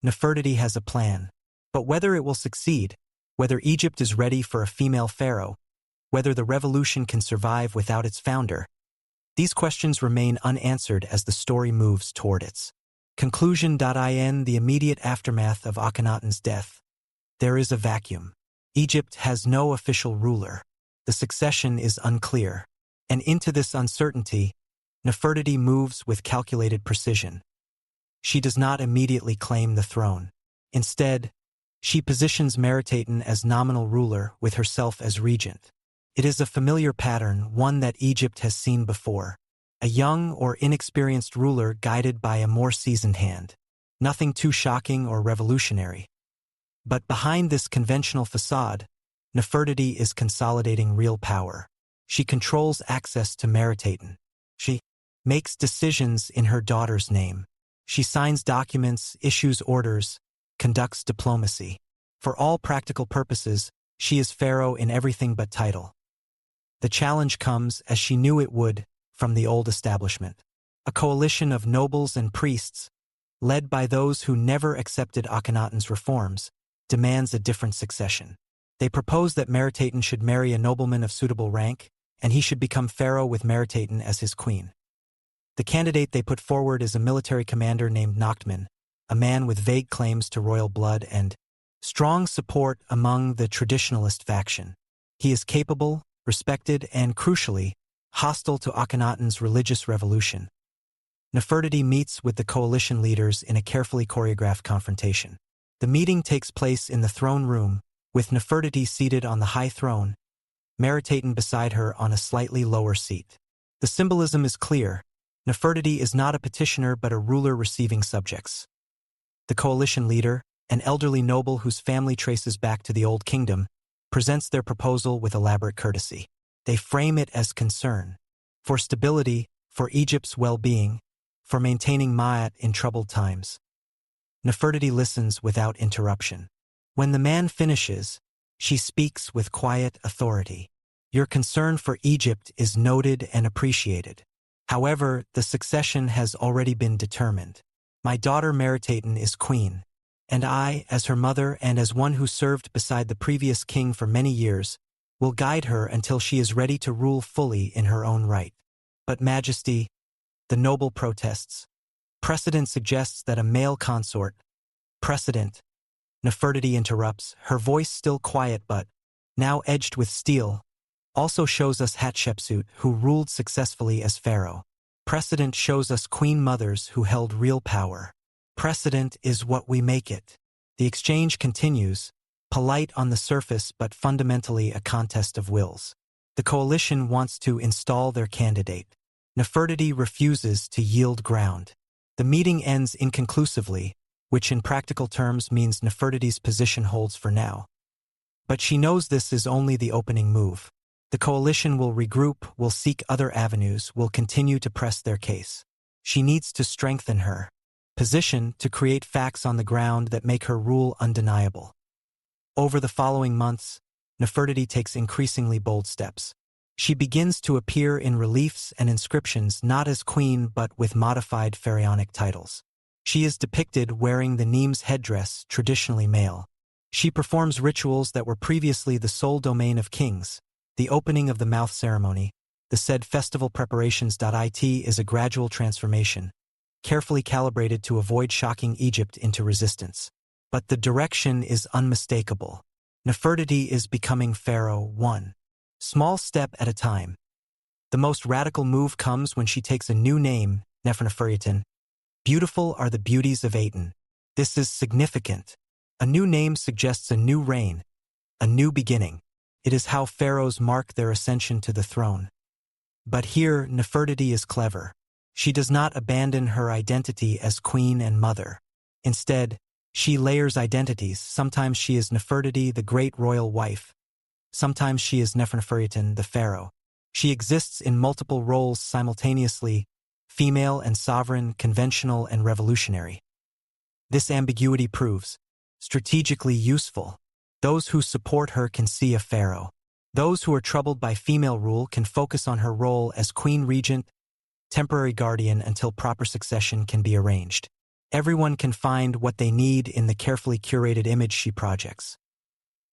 Nefertiti has a plan, but whether it will succeed, whether Egypt is ready for a female pharaoh, whether the revolution can survive without its founder, these questions remain unanswered as the story moves toward its conclusion. In the immediate aftermath of Akhenaten's death, there is a vacuum. Egypt has no official ruler. The succession is unclear. And into this uncertainty, Nefertiti moves with calculated precision. She does not immediately claim the throne. Instead, she positions Akhetaten as nominal ruler with herself as regent. It is a familiar pattern, one that Egypt has seen before. A young or inexperienced ruler guided by a more seasoned hand. Nothing too shocking or revolutionary. But behind this conventional facade, Nefertiti is consolidating real power. She controls access to Meritaten. She makes decisions in her daughter's name. She signs documents, issues orders, conducts diplomacy. For all practical purposes, she is pharaoh in everything but title. The challenge comes, as she knew it would, from the old establishment. A coalition of nobles and priests, led by those who never accepted Akhenaten's reforms, demands a different succession. They propose that Meritaten should marry a nobleman of suitable rank, and he should become pharaoh with Meritaten as his queen. The candidate they put forward is a military commander named Nachtman, a man with vague claims to royal blood and strong support among the traditionalist faction. He is capable, respected, and, crucially, hostile to Akhenaten's religious revolution. Nefertiti meets with the coalition leaders in a carefully choreographed confrontation. The meeting takes place in the throne room, with Nefertiti seated on the high throne, Meritaten beside her on a slightly lower seat. The symbolism is clear. Nefertiti is not a petitioner but a ruler receiving subjects. The coalition leader, an elderly noble whose family traces back to the Old Kingdom, presents their proposal with elaborate courtesy. They frame it as concern for stability, for Egypt's well-being, for maintaining Ma'at in troubled times. Nefertiti listens without interruption. When the man finishes, she speaks with quiet authority. Your concern for Egypt is noted and appreciated. However, the succession has already been determined. My daughter Meritaten is queen, and I, as her mother and as one who served beside the previous king for many years, will guide her until she is ready to rule fully in her own right. But Majesty, the noble protests. Precedent suggests that a male consort. Precedent. Nefertiti interrupts, her voice still quiet but, now edged with steel, also shows us Hatshepsut, who ruled successfully as pharaoh. Precedent shows us queen mothers who held real power. Precedent is what we make it. The exchange continues, polite on the surface but fundamentally a contest of wills. The coalition wants to install their candidate. Nefertiti refuses to yield ground. The meeting ends inconclusively, which in practical terms means Nefertiti's position holds for now. But she knows this is only the opening move. The coalition will regroup, will seek other avenues, will continue to press their case. She needs to strengthen her position to create facts on the ground that make her rule undeniable. Over the following months, Nefertiti takes increasingly bold steps. She begins to appear in reliefs and inscriptions not as queen but with modified pharaonic titles. She is depicted wearing the Nemes headdress, traditionally male. She performs rituals that were previously the sole domain of kings. The opening of the mouth ceremony, the said festival preparations.it is a gradual transformation, carefully calibrated to avoid shocking Egypt into resistance. But the direction is unmistakable. Nefertiti is becoming pharaoh one small step at a time. The most radical move comes when she takes a new name, Nefertiti. Beautiful are the beauties of Aten. This is significant. A new name suggests a new reign, a new beginning. It is how pharaohs mark their ascension to the throne. But here, Nefertiti is clever. She does not abandon her identity as queen and mother. Instead, she layers identities. Sometimes she is Nefertiti, the great royal wife. Sometimes she is Nefertiti, the pharaoh. She exists in multiple roles simultaneously, female and sovereign, conventional and revolutionary. This ambiguity proves strategically useful. Those who support her can see a pharaoh. Those who are troubled by female rule can focus on her role as queen regent, temporary guardian until proper succession can be arranged. Everyone can find what they need in the carefully curated image she projects.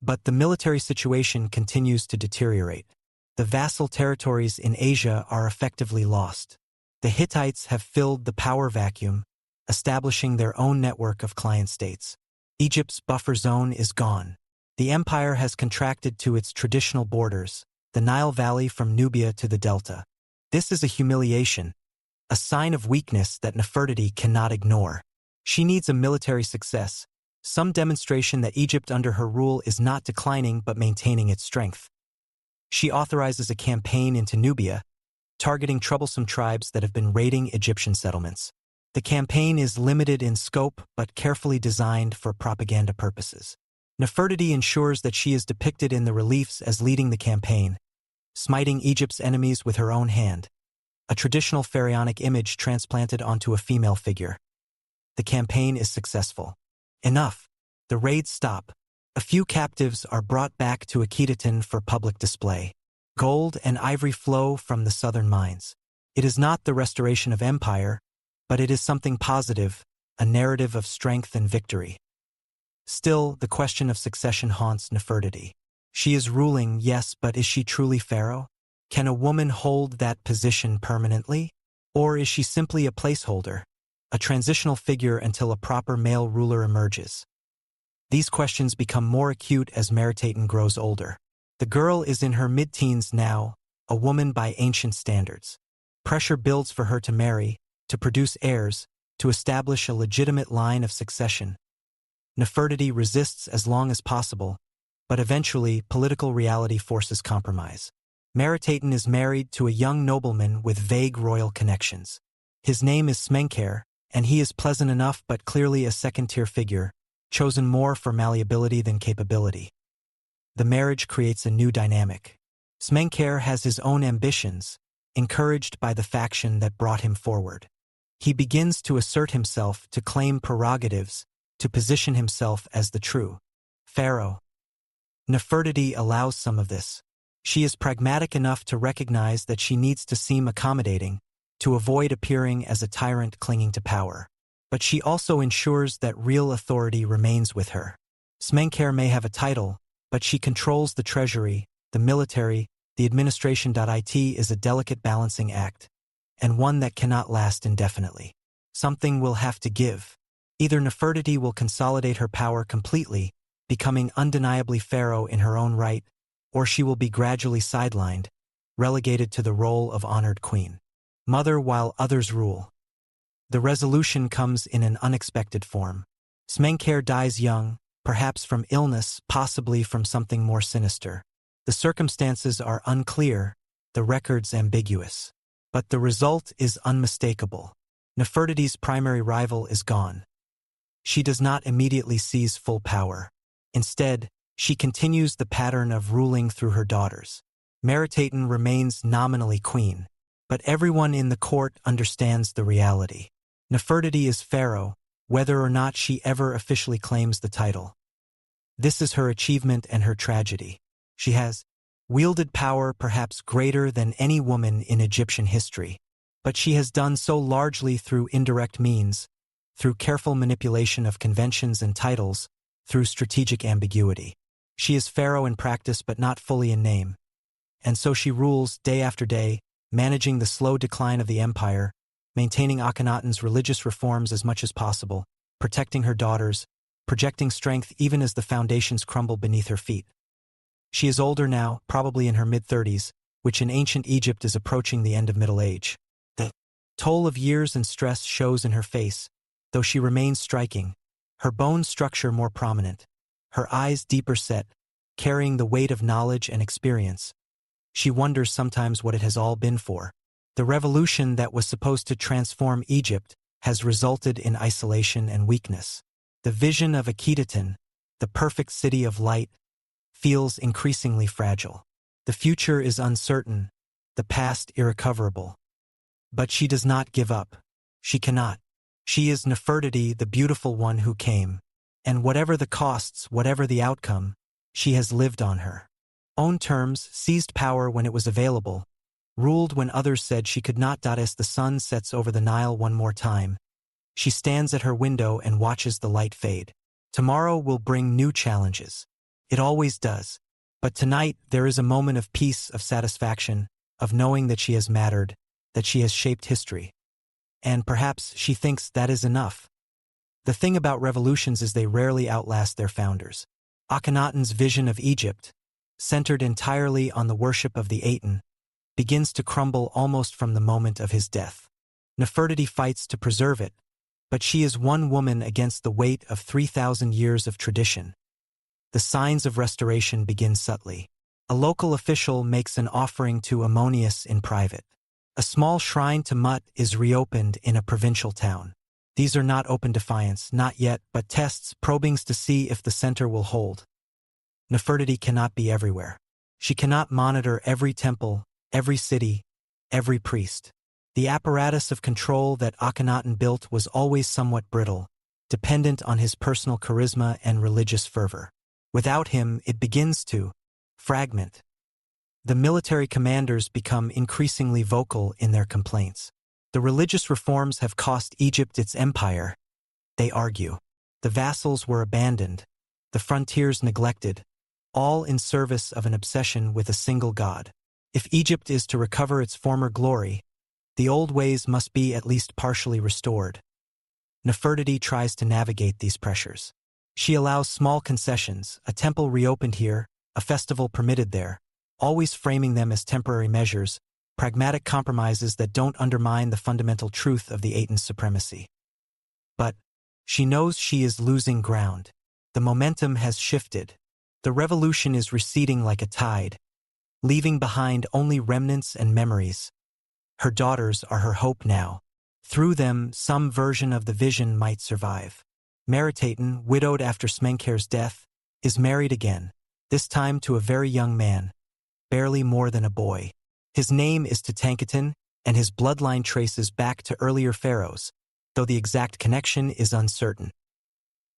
But the military situation continues to deteriorate. The vassal territories in Asia are effectively lost. The Hittites have filled the power vacuum, establishing their own network of client states. Egypt's buffer zone is gone. The empire has contracted to its traditional borders, the Nile Valley from Nubia to the Delta. This is a humiliation, a sign of weakness that Nefertiti cannot ignore. She needs a military success, some demonstration that Egypt under her rule is not declining but maintaining its strength. She authorizes a campaign into Nubia, targeting troublesome tribes that have been raiding Egyptian settlements. The campaign is limited in scope but carefully designed for propaganda purposes. Nefertiti ensures that she is depicted in the reliefs as leading the campaign, smiting Egypt's enemies with her own hand, a traditional pharaonic image transplanted onto a female figure. The campaign is successful. Enough. The raids stop. A few captives are brought back to Akhetaten for public display. Gold and ivory flow from the southern mines. It is not the restoration of empire, but it is something positive, a narrative of strength and victory. Still, the question of succession haunts Nefertiti. She is ruling, yes, but is she truly pharaoh? Can a woman hold that position permanently? Or is she simply a placeholder, a transitional figure until a proper male ruler emerges? These questions become more acute as Meritaten grows older. The girl is in her mid-teens now, a woman by ancient standards. Pressure builds for her to marry, to produce heirs, to establish a legitimate line of succession. Nefertiti resists as long as possible, but eventually political reality forces compromise. Meritaten is married to a young nobleman with vague royal connections. His name is Smenkhare, and he is pleasant enough but clearly a second-tier figure, chosen more for malleability than capability. The marriage creates a new dynamic. Smenkhare has his own ambitions, encouraged by the faction that brought him forward. He begins to assert himself, to claim prerogatives, to position himself as the true pharaoh. Nefertiti allows some of this. She is pragmatic enough to recognize that she needs to seem accommodating, to avoid appearing as a tyrant clinging to power. But she also ensures that real authority remains with her. Smenkhare may have a title, but she controls the treasury, the military, the administration. It is a delicate balancing act, and one that cannot last indefinitely. Something will have to give. Either Nefertiti will consolidate her power completely, becoming undeniably pharaoh in her own right, or she will be gradually sidelined, relegated to the role of honored queen. Mother while others rule. The resolution comes in an unexpected form. Smenkhare dies young, perhaps from illness, possibly from something more sinister. The circumstances are unclear, the records ambiguous. But the result is unmistakable. Nefertiti's primary rival is gone. She does not immediately seize full power. Instead, she continues the pattern of ruling through her daughters. Meritaten remains nominally queen, but everyone in the court understands the reality. Nefertiti is pharaoh, whether or not she ever officially claims the title. This is her achievement and her tragedy. She has wielded power perhaps greater than any woman in Egyptian history, but she has done so largely through indirect means, through careful manipulation of conventions and titles, through strategic ambiguity. She is pharaoh in practice but not fully in name. And so she rules day after day, managing the slow decline of the empire, maintaining Akhenaten's religious reforms as much as possible, protecting her daughters, projecting strength even as the foundations crumble beneath her feet. She is older now, probably in her mid-30s, which in ancient Egypt is approaching the end of middle age. The toll of years and stress shows in her face, though she remains striking, her bone structure more prominent, her eyes deeper set, carrying the weight of knowledge and experience. She wonders sometimes what it has all been for. The revolution that was supposed to transform Egypt has resulted in isolation and weakness. The vision of Akhetaten, the perfect city of light, feels increasingly fragile. The future is uncertain, the past irrecoverable. But she does not give up. She cannot. She is Nefertiti, the beautiful one who came. And whatever the costs, whatever the outcome, she has lived on her own terms, seized power when it was available, ruled when others said she could not. As the sun sets over the Nile one more time, she stands at her window and watches the light fade. Tomorrow will bring new challenges. It always does. But tonight there is a moment of peace, of satisfaction, of knowing that she has mattered, that she has shaped history. And perhaps she thinks that is enough. The thing about revolutions is they rarely outlast their founders. Akhenaten's vision of Egypt, centered entirely on the worship of the Aten, begins to crumble almost from the moment of his death. Nefertiti fights to preserve it, but she is one woman against the weight of 3,000 years of tradition. The signs of restoration begin subtly. A local official makes an offering to Ammonius in private. A small shrine to Mut is reopened in a provincial town. These are not open defiance, not yet, but tests, probings to see if the center will hold. Nefertiti cannot be everywhere. She cannot monitor every temple, every city, every priest. The apparatus of control that Akhenaten built was always somewhat brittle, dependent on his personal charisma and religious fervor. Without him, it begins to fragment. The military commanders become increasingly vocal in their complaints. The religious reforms have cost Egypt its empire, they argue. The vassals were abandoned, the frontiers neglected, all in service of an obsession with a single god. If Egypt is to recover its former glory, the old ways must be at least partially restored. Nefertiti tries to navigate these pressures. She allows small concessions, a temple reopened here, a festival permitted there, always framing them as temporary measures, pragmatic compromises that don't undermine the fundamental truth of the Aten's supremacy. But she knows she is losing ground. The momentum has shifted. The revolution is receding like a tide, leaving behind only remnants and memories. Her daughters are her hope now. Through them, some version of the vision might survive. Akhetaten, widowed after Smenkhkare's death, is married again, this time to a very young man, barely more than a boy. His name is Akhenaten, and his bloodline traces back to earlier pharaohs, though the exact connection is uncertain.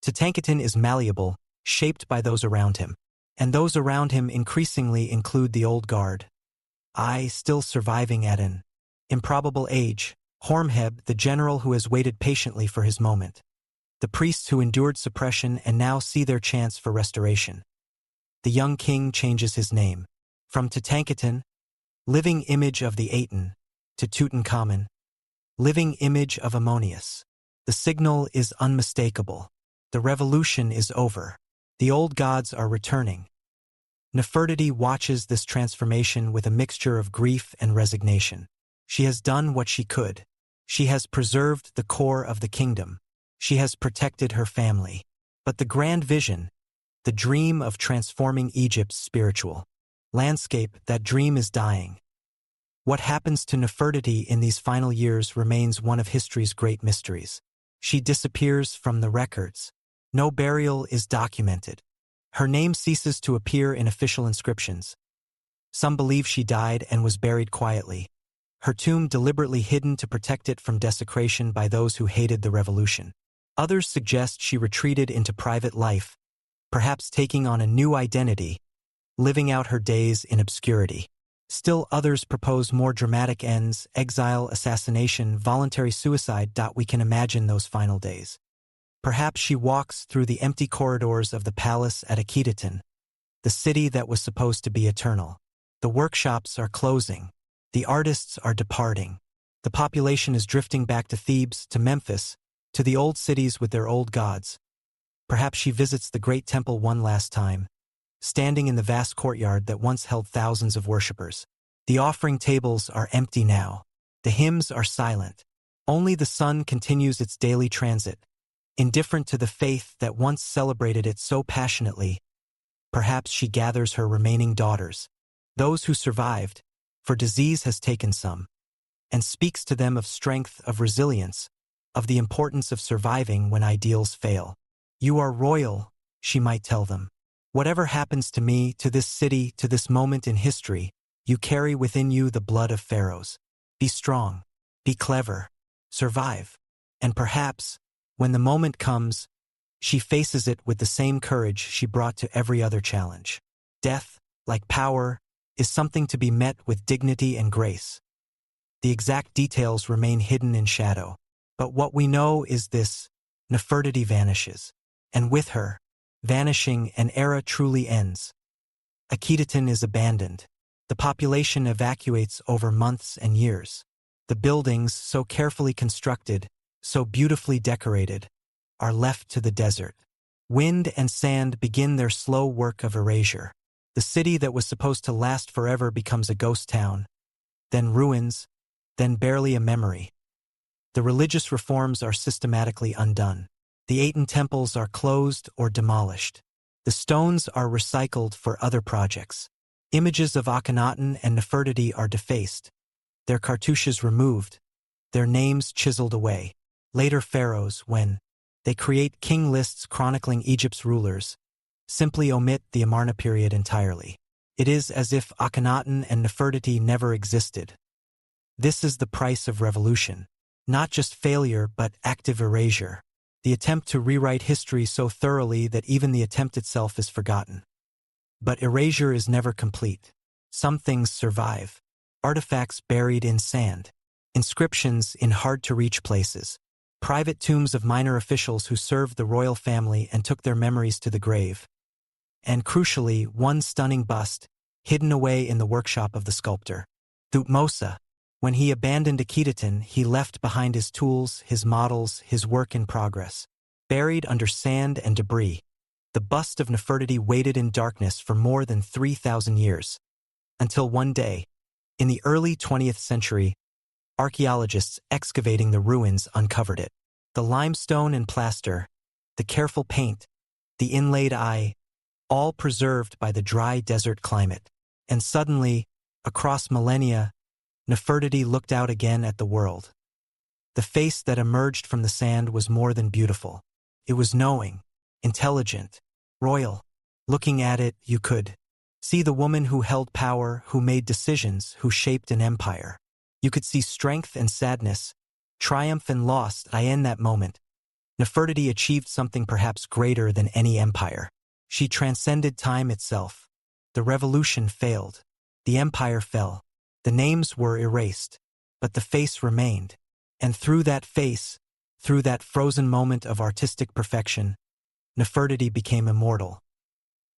Akhenaten is malleable, shaped by those around him, and those around him increasingly include the old guard. Still surviving Aten. Improbable age, Horemheb, the general who has waited patiently for his moment. The priests who endured suppression and now see their chance for restoration. The young king changes his name. From Akhenaten, living image of the Aten, to Tutankhamun, living image of Ammonius. The signal is unmistakable. The revolution is over. The old gods are returning. Nefertiti watches this transformation with a mixture of grief and resignation. She has done what she could. She has preserved the core of the kingdom. She has protected her family. But the grand vision, the dream of transforming Egypt's spiritual landscape, that dream is dying. What happens to Nefertiti in these final years remains one of history's great mysteries. She disappears from the records. No burial is documented. Her name ceases to appear in official inscriptions. Some believe she died and was buried quietly, her tomb deliberately hidden to protect it from desecration by those who hated the revolution. Others suggest she retreated into private life, perhaps taking on a new identity, living out her days in obscurity. Still others propose more dramatic ends: exile, assassination, voluntary suicide. We can imagine those final days. Perhaps she walks through the empty corridors of the palace at Akhetaten, the city that was supposed to be eternal. The workshops are closing. The artists are departing. The population is drifting back to Thebes, to Memphis, to the old cities with their old gods. Perhaps she visits the great temple one last time, standing in the vast courtyard that once held thousands of worshippers. The offering tables are empty now. The hymns are silent. Only the sun continues its daily transit, indifferent to the faith that once celebrated it so passionately. Perhaps she gathers her remaining daughters, those who survived, for disease has taken some, and speaks to them of strength, of resilience, of the importance of surviving when ideals fail. You are royal, she might tell them. Whatever happens to me, to this city, to this moment in history, you carry within you the blood of pharaohs. Be strong, be clever, survive, and perhaps, when the moment comes, she faces it with the same courage she brought to every other challenge. Death, like power, is something to be met with dignity and grace. The exact details remain hidden in shadow. But what we know is this: Nefertiti vanishes, and with her, vanishing, an era truly ends. Akhetaten is abandoned. The population evacuates over months and years. The buildings, so carefully constructed, so beautifully decorated, are left to the desert. Wind and sand begin their slow work of erasure. The city that was supposed to last forever becomes a ghost town, then ruins, then barely a memory. The religious reforms are systematically undone. The Aten temples are closed or demolished. The stones are recycled for other projects. Images of Akhenaten and Nefertiti are defaced, their cartouches removed, their names chiseled away. Later pharaohs, when they create king lists chronicling Egypt's rulers, simply omit the Amarna period entirely. It is as if Akhenaten and Nefertiti never existed. This is the price of revolution. Not just failure, but active erasure. The attempt to rewrite history so thoroughly that even the attempt itself is forgotten. But erasure is never complete. Some things survive. Artifacts buried in sand. Inscriptions in hard-to-reach places. Private tombs of minor officials who served the royal family and took their memories to the grave. And crucially, one stunning bust, hidden away in the workshop of the sculptor. Thutmose. When he abandoned Akhetaten, he left behind his tools, his models, his work in progress. Buried under sand and debris, the bust of Nefertiti waited in darkness for more than 3,000 years. Until one day, in the early 20th century, archaeologists excavating the ruins uncovered it. The limestone and plaster, the careful paint, the inlaid eye, all preserved by the dry desert climate. And suddenly, across millennia, Nefertiti looked out again at the world. The face that emerged from the sand was more than beautiful. It was knowing, intelligent, royal. Looking at it, you could see the woman who held power, who made decisions, who shaped an empire. You could see strength and sadness, triumph and loss. In that moment, Nefertiti achieved something perhaps greater than any empire. She transcended time itself. The revolution failed. The empire fell. The names were erased, but the face remained. And through that face, through that frozen moment of artistic perfection, Nefertiti became immortal.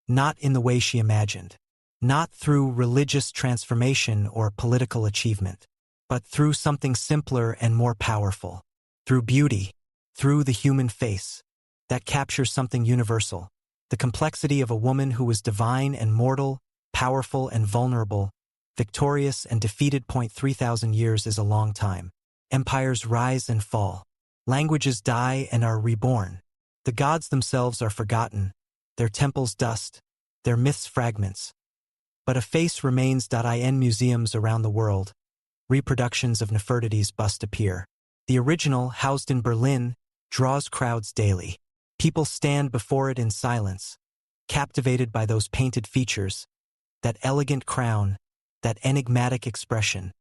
Not in the way she imagined. Not through religious transformation or political achievement, but through something simpler and more powerful. Through beauty, through the human face, that captures something universal. The complexity of a woman who was divine and mortal, powerful and vulnerable, victorious and defeated. 3,000 years is a long time. Empires rise and fall. Languages die and are reborn. The gods themselves are forgotten, their temples dust, their myths fragments. But a face remains. In museums around the world, reproductions of Nefertiti's bust appear. The original, housed in Berlin, draws crowds daily. People stand before it in silence, captivated by those painted features, that elegant crown, that enigmatic expression.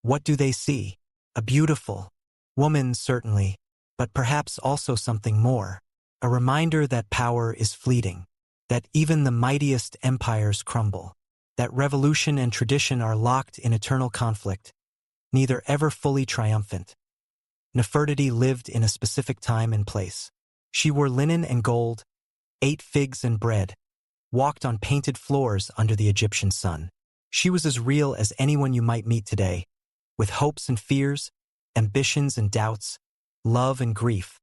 What do they see? A beautiful woman, certainly, but perhaps also something more. A reminder that power is fleeting, that even the mightiest empires crumble, that revolution and tradition are locked in eternal conflict, neither ever fully triumphant. Nefertiti lived in a specific time and place. She wore linen and gold, ate figs and bread, walked on painted floors under the Egyptian sun. She was as real as anyone you might meet today, with hopes and fears, ambitions and doubts, love and grief.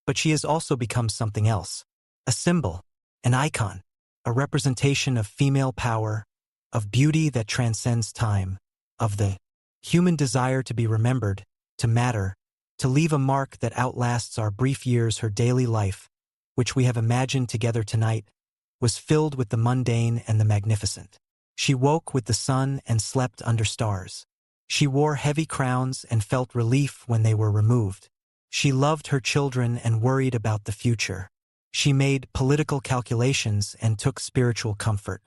But she has also become something else, a symbol, an icon, a representation of female power, of beauty that transcends time, of the human desire to be remembered, to matter, to leave a mark that outlasts our brief years. Her daily life, which we have imagined together tonight, was filled with the mundane and the magnificent. She woke with the sun and slept under stars. She wore heavy crowns and felt relief when they were removed. She loved her children and worried about the future. She made political calculations and took spiritual comfort.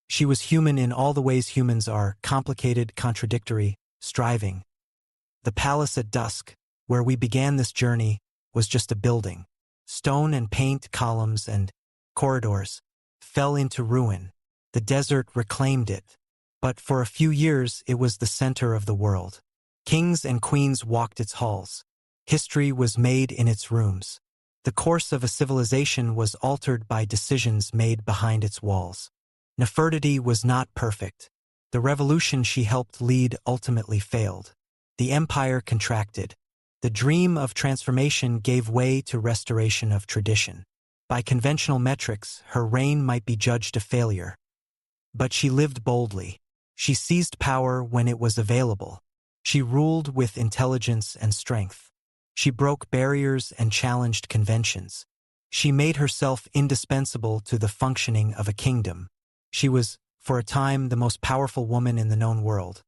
She was human in all the ways humans are, complicated, contradictory, striving. The palace at dusk, where we began this journey, was just a building. Stone and paint, columns and corridors, fell into ruin. The desert reclaimed it. But for a few years it was the center of the world. Kings and queens walked its halls. History was made in its rooms. The course of a civilization was altered by decisions made behind its walls. Nefertiti was not perfect. The revolution she helped lead ultimately failed. The empire contracted. The dream of transformation gave way to restoration of tradition. By conventional metrics, her reign might be judged a failure. But she lived boldly. She seized power when it was available. She ruled with intelligence and strength. She broke barriers and challenged conventions. She made herself indispensable to the functioning of a kingdom. She was, for a time, the most powerful woman in the known world.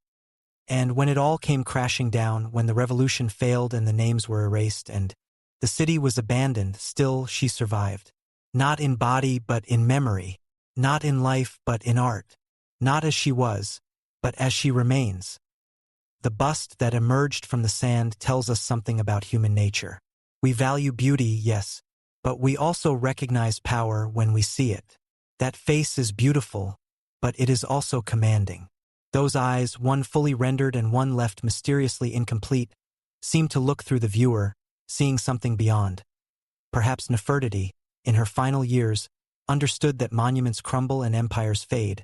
And when it all came crashing down, when the revolution failed and the names were erased and the city was abandoned, still she survived. Not in body but in memory. Not in life but in art. not as she was, but as she remains. The bust that emerged from the sand tells us something about human nature. We value beauty, yes, but we also recognize power when we see it. That face is beautiful, but it is also commanding. Those eyes, one fully rendered and one left mysteriously incomplete, seem to look through the viewer, seeing something beyond. Perhaps Nefertiti, in her final years, understood that monuments crumble and empires fade,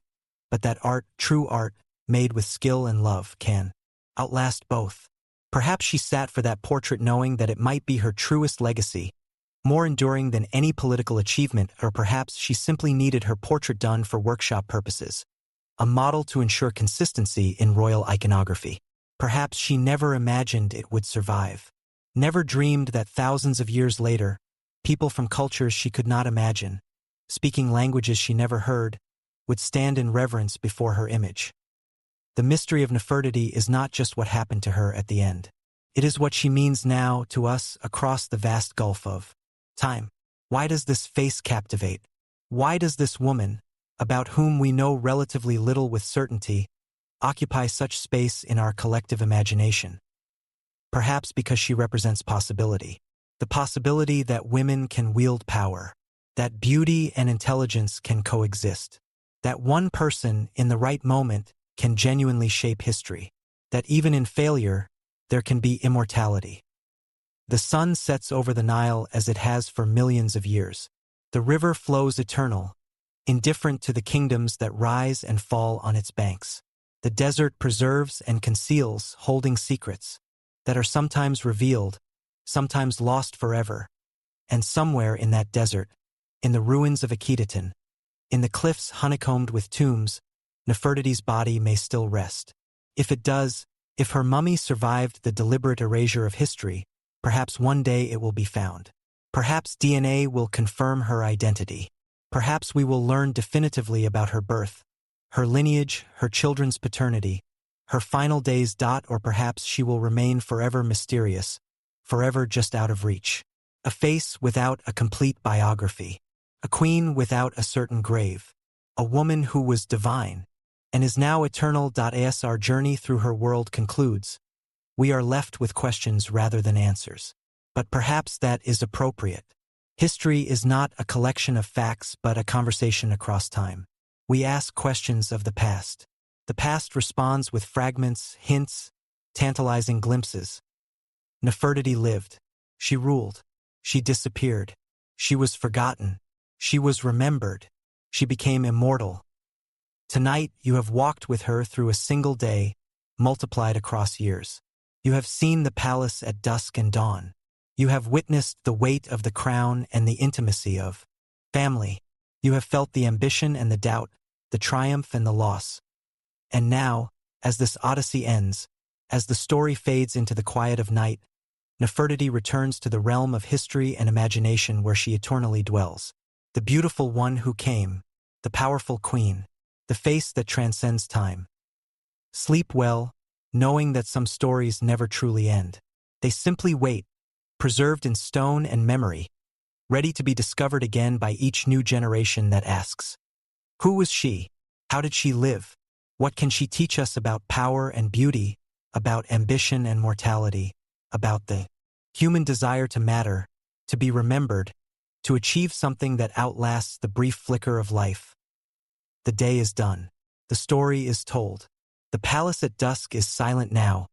but that art, true art, made with skill and love, can outlast both. Perhaps she sat for that portrait knowing that it might be her truest legacy, more enduring than any political achievement, or perhaps she simply needed her portrait done for workshop purposes, a model to ensure consistency in royal iconography. Perhaps she never imagined it would survive, never dreamed that thousands of years later, people from cultures she could not imagine, speaking languages she never heard, would stand in reverence before her image. The mystery of Nefertiti is not just what happened to her at the end. It is what she means now to us across the vast gulf of time. Why does this face captivate? Why does this woman, about whom we know relatively little with certainty, occupy such space in our collective imagination? Perhaps because she represents possibility. The possibility that women can wield power, that beauty and intelligence can coexist, that one person in the right moment can genuinely shape history, that even in failure, there can be immortality. The sun sets over the Nile as it has for millions of years. The river flows eternal, indifferent to the kingdoms that rise and fall on its banks. The desert preserves and conceals, holding secrets that are sometimes revealed, sometimes lost forever. And somewhere in that desert, in the ruins of Akhetaten, in the cliffs honeycombed with tombs, Nefertiti's body may still rest. If it does, if her mummy survived the deliberate erasure of history, perhaps one day it will be found. Perhaps DNA will confirm her identity. Perhaps we will learn definitively about her birth, her lineage, her children's paternity, her final days. Or perhaps she will remain forever mysterious, forever just out of reach. A face without a complete biography. A queen without a certain grave. A woman who was divine and is now eternal. As our journey through her world concludes, we are left with questions rather than answers. But perhaps that is appropriate. History is not a collection of facts but a conversation across time. We ask questions of the past. The past responds with fragments, hints, tantalizing glimpses. Nefertiti lived. She ruled. She disappeared. She was forgotten. She was remembered. She became immortal. Tonight, you have walked with her through a single day, multiplied across years. You have seen the palace at dusk and dawn. You have witnessed the weight of the crown and the intimacy of family. You have felt the ambition and the doubt, the triumph and the loss. And now, as this odyssey ends, as the story fades into the quiet of night, Nefertiti returns to the realm of history and imagination where she eternally dwells. The beautiful one who came, the powerful queen, the face that transcends time. Sleep well, knowing that some stories never truly end. They simply wait, preserved in stone and memory, ready to be discovered again by each new generation that asks, who was she? How did she live? What can she teach us about power and beauty, about ambition and mortality, about the human desire to matter, to be remembered, to achieve something that outlasts the brief flicker of life? The day is done. The story is told. The palace at dusk is silent now,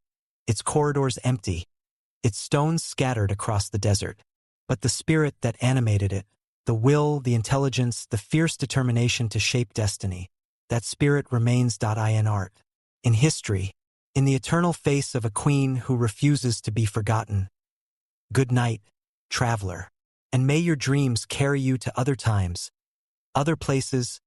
its corridors empty, its stones scattered across the desert. But the spirit that animated it, the will, the intelligence, the fierce determination to shape destiny, that spirit remains in art, in history, in the eternal face of a queen who refuses to be forgotten. Good night, traveler, and may your dreams carry you to other times, other places,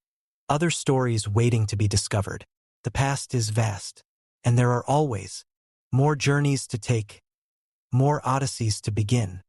other stories waiting to be discovered. The past is vast, and there are always more journeys to take, more odysseys to begin.